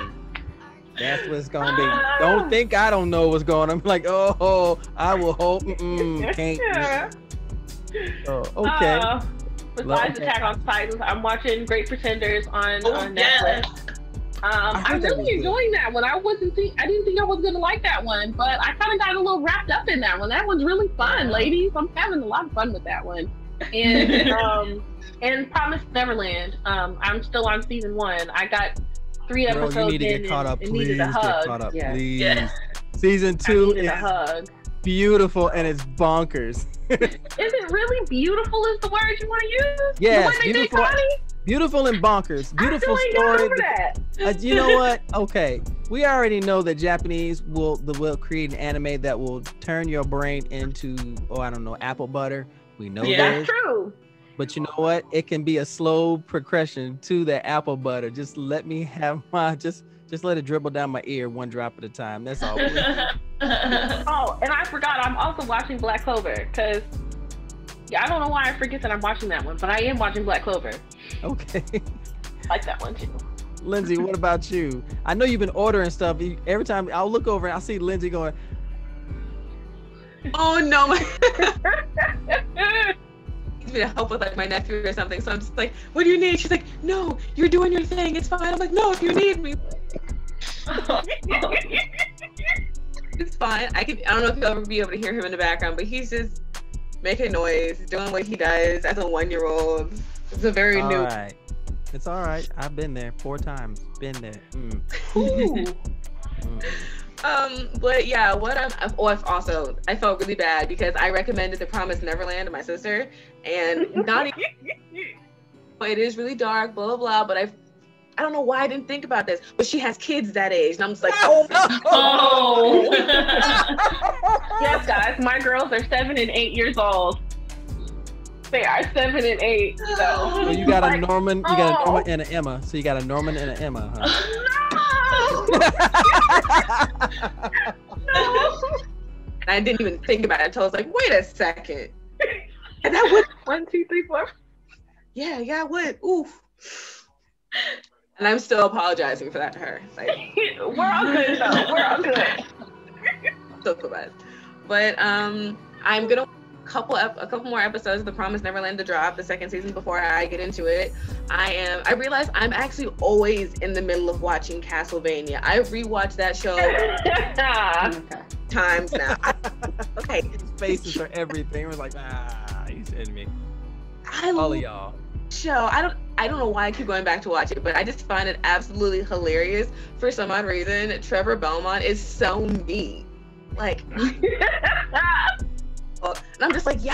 S1: That's what it's gonna be. Don't think I don't know what's going on. I'm like, oh, I will hope. Can't. Oh, okay.
S4: Besides
S1: Okay.
S4: Attack on Titans, I'm watching Great Pretenders on Netflix.
S3: Yes.
S1: I heard
S4: I'm
S1: that was
S4: really
S1: good.
S4: enjoying that one. I didn't think I was gonna like that one, but I kind of got a little wrapped up in that one. That one's really fun, ladies. I'm having a lot of fun with that one. And Promised Neverland. I'm still on season 1. I got 3
S1: Girl,
S4: episodes
S1: you need to
S4: in
S1: get caught up.
S4: and
S1: Please
S4: needed a
S1: get
S4: hug.
S1: caught up,
S2: Yeah.
S1: please.
S3: Yeah.
S1: Season
S4: I
S1: 2
S4: needed
S1: is
S4: a hug.
S1: beautiful and it's bonkers.
S4: Is it really beautiful? Is the word you want to use?
S1: Yes,
S4: The one they did,
S1: beautiful.
S4: Connie?
S1: Beautiful and bonkers. Beautiful
S4: I still ain't got
S1: story.
S4: over that.
S1: You know what? Okay, we already know that Japanese will create an anime that will turn your brain into I don't know, apple butter. We know
S3: Yeah.
S1: this,
S4: That's true.
S1: but you know what? It can be a slow progression to the apple butter. Just let me have my just let it dribble down my ear one drop at a time. That's all. Please.
S4: Oh, and I forgot. I'm also watching Black Clover because I don't know why I forget that I'm watching that one, but I am watching Black Clover.
S1: Okay.
S4: I like that one too.
S1: Lindsay, what about you? I know you've been ordering stuff. Every time I'll look over and I'll see Lindsay going,
S6: Oh no, needs me to help with like my nephew or something. So I'm just like, what do you need? She's like, no, you're doing your thing. It's fine. I'm like, no, if you need me, it's fine. I don't know if you'll ever be able to hear him in the background, but he's just making noise, doing what he does as a 1-year-old. It's a very
S1: all
S6: new.
S1: right. It's all right. I've been there 4 times. Been there.
S4: Ooh.
S6: But yeah, I felt really bad because I recommended The Promised Neverland to my sister, and not even, it is really dark, blah blah blah. But I don't know why I didn't think about this, but she has kids that age, and I'm just like, oh no.
S3: Oh.
S4: Yes, guys, my girls are 7 and 8 years old. They are 7 and 8. So
S1: So you got a
S4: like,
S1: Norman, and an Emma. So you got a Norman and an Emma, huh?
S4: No.
S6: And I didn't even think about it until I was like, wait a second. And that would,
S4: 1, 2, 3, 4.
S6: yeah, I would. Oof. And I'm still apologizing for that to her. Like,
S4: We're all good though. We're all good.
S6: so feel bad. But I'm gonna a couple more episodes of The Promised Neverland to drop, the 2nd season, before I get into it. I realize I'm actually always in the middle of watching Castlevania. I rewatched that show
S2: Okay.
S6: times now. Okay.
S1: Faces are everything. We're like, you said me.
S6: I
S1: All
S6: love
S1: of y'all.
S6: the show. I don't know why I keep going back to watch it, but I just find it absolutely hilarious. For some odd reason, Trevor Belmont is so mean. Like, and I'm just like, yeah,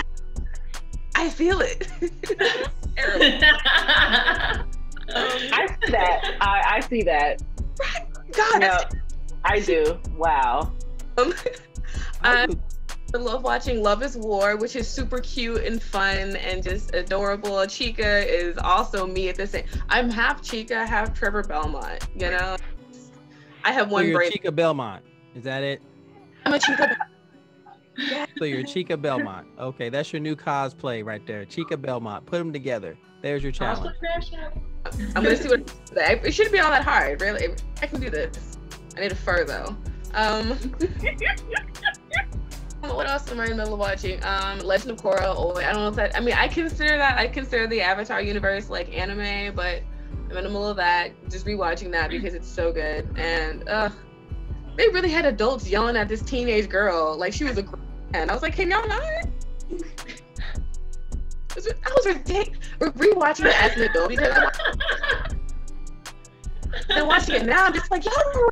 S6: I feel it. Terrible.
S4: I see that. I see that.
S6: God,
S4: No, I do. Wow.
S6: I love watching Love is War, which is super cute and fun and just adorable. Chica is also me at the same. I'm half Chica, half Trevor Belmont. You know, I have
S1: So
S6: one
S1: you're
S6: brain.
S1: Chica Belmont. Is that it?
S6: I'm a Chica.
S1: So you're Chica Belmont. Okay, that's your new cosplay right there. Chica Belmont. Put them together. There's your challenge.
S6: I'm gonna see what it shouldn't be all that hard, really. I can do this. I need a fur though. What else am I in the middle of watching? Legend of Korra. Oh, I don't know if that. I mean, I consider the Avatar universe like anime, but I'm in the middle of that. Just rewatching that because it's so good. And they really had adults yelling at this teenage girl like she was a and I was like, can y'all not? I was ridiculous. Rewatching it as an adult because and watching it now, I'm just like, y'all.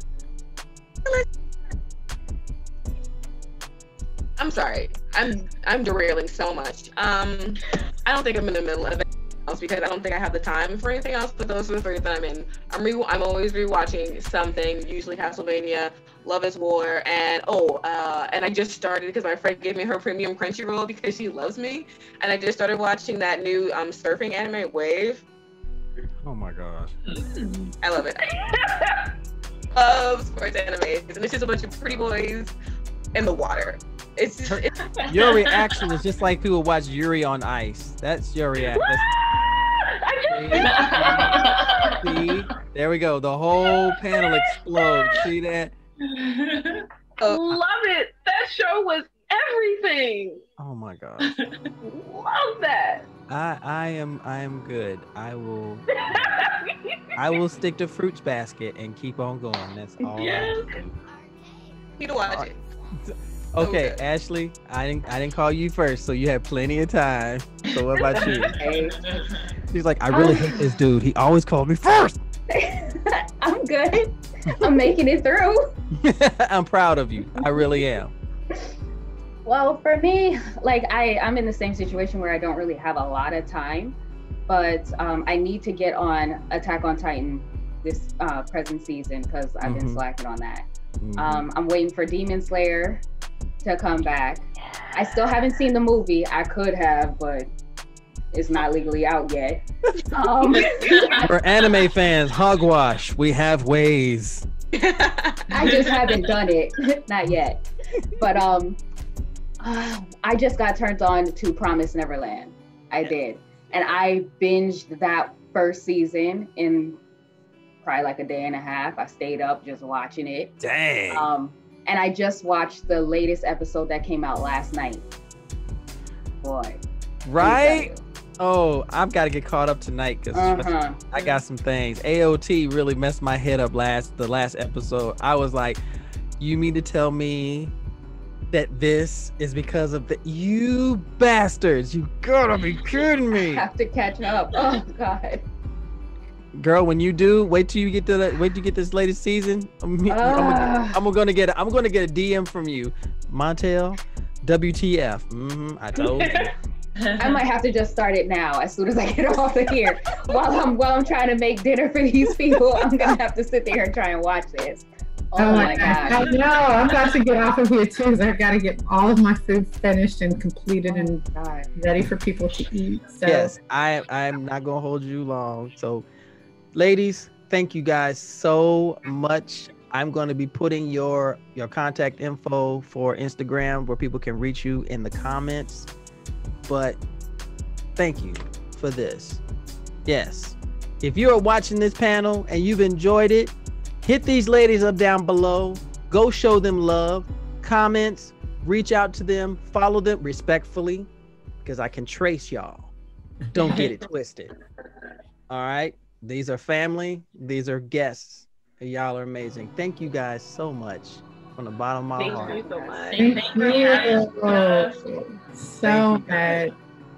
S6: I'm sorry. I'm derailing so much. I don't think I'm in the middle of it else because I don't think I have the time for anything else. But those are the 3 that I'm in. I'm always rewatching something. Usually Castlevania, Love is War, and and I just started because my friend gave me her premium Crunchyroll because she loves me, and I just started watching that new surfing anime Wave.
S1: Oh my gosh.
S6: I love it. Love sports animes, and it's just a bunch of pretty boys in the water. It's just,
S1: Your reaction is just like people watch Yuri on Ice. That's your reaction. See? There we go. The whole panel explodes. See that?
S4: Love it. That show was everything.
S1: Oh my God.
S4: Love that.
S1: I am good. I will stick to Fruits Basket and keep on going. That's all.
S3: Yes.
S6: You to watch it.
S1: Okay,
S6: Okay.
S1: Ashley, I didn't call you first, so you had plenty of time. So what about you?
S2: Hey,
S1: She's like, I really hate this dude. He always called me first.
S2: I'm good. I'm making it through.
S1: I'm proud of you. I really am.
S2: Well, for me, like I'm in the same situation where I don't really have a lot of time, but I need to get on Attack on Titan this present season because I've been slacking on that. I'm waiting for Demon Slayer to come back. I still haven't seen the movie. I could have, but it's not legally out yet.
S1: For anime fans, hogwash. We have ways.
S2: I just haven't done it. Not yet. But I just got turned on to Promise Neverland. I did. And I binged that first season in probably like a day and a half. I stayed up just watching it.
S1: Dang.
S2: And I just watched the latest episode that came out last night. Boy.
S1: Right? Oh, I've got to get caught up tonight because I got some things. AOT really messed my head up the last episode. I was like, you mean to tell me that this is because of you bastards? You gotta be kidding me.
S2: I have to catch up. Oh God.
S1: Girl, when you do, wait till you get this latest season. I'm gonna get a DM from you, Montel. WTF? I told you.
S2: I might have to just start it now as soon as I get off of here. While I'm trying to make dinner for these people, I'm gonna have to sit there and try and watch this. Oh my God.
S5: I know. I'm about to get off of here too, because I've got to get all of my food finished and completed and ready for people to eat. So.
S1: Yes, I'm not gonna hold you long. So, ladies, thank you guys so much. I'm going to be putting your contact info for Instagram where people can reach you in the comments. But thank you for this. Yes. If you are watching this panel and you've enjoyed it, hit these ladies up down below. Go show them love. Comments, reach out to them, follow them respectfully, because I can trace y'all. Don't get it twisted. All right. These are family. These are guests. Y'all are amazing. Thank you guys so much from the bottom of my heart.
S4: Thank you so much.
S5: Thank you so much.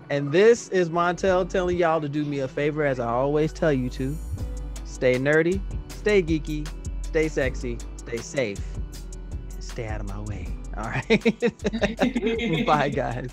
S1: And this is Montel telling y'all to do me a favor, as I always tell you to. Stay nerdy, stay geeky, stay sexy, stay safe, and stay out of my way. All right. Bye, guys.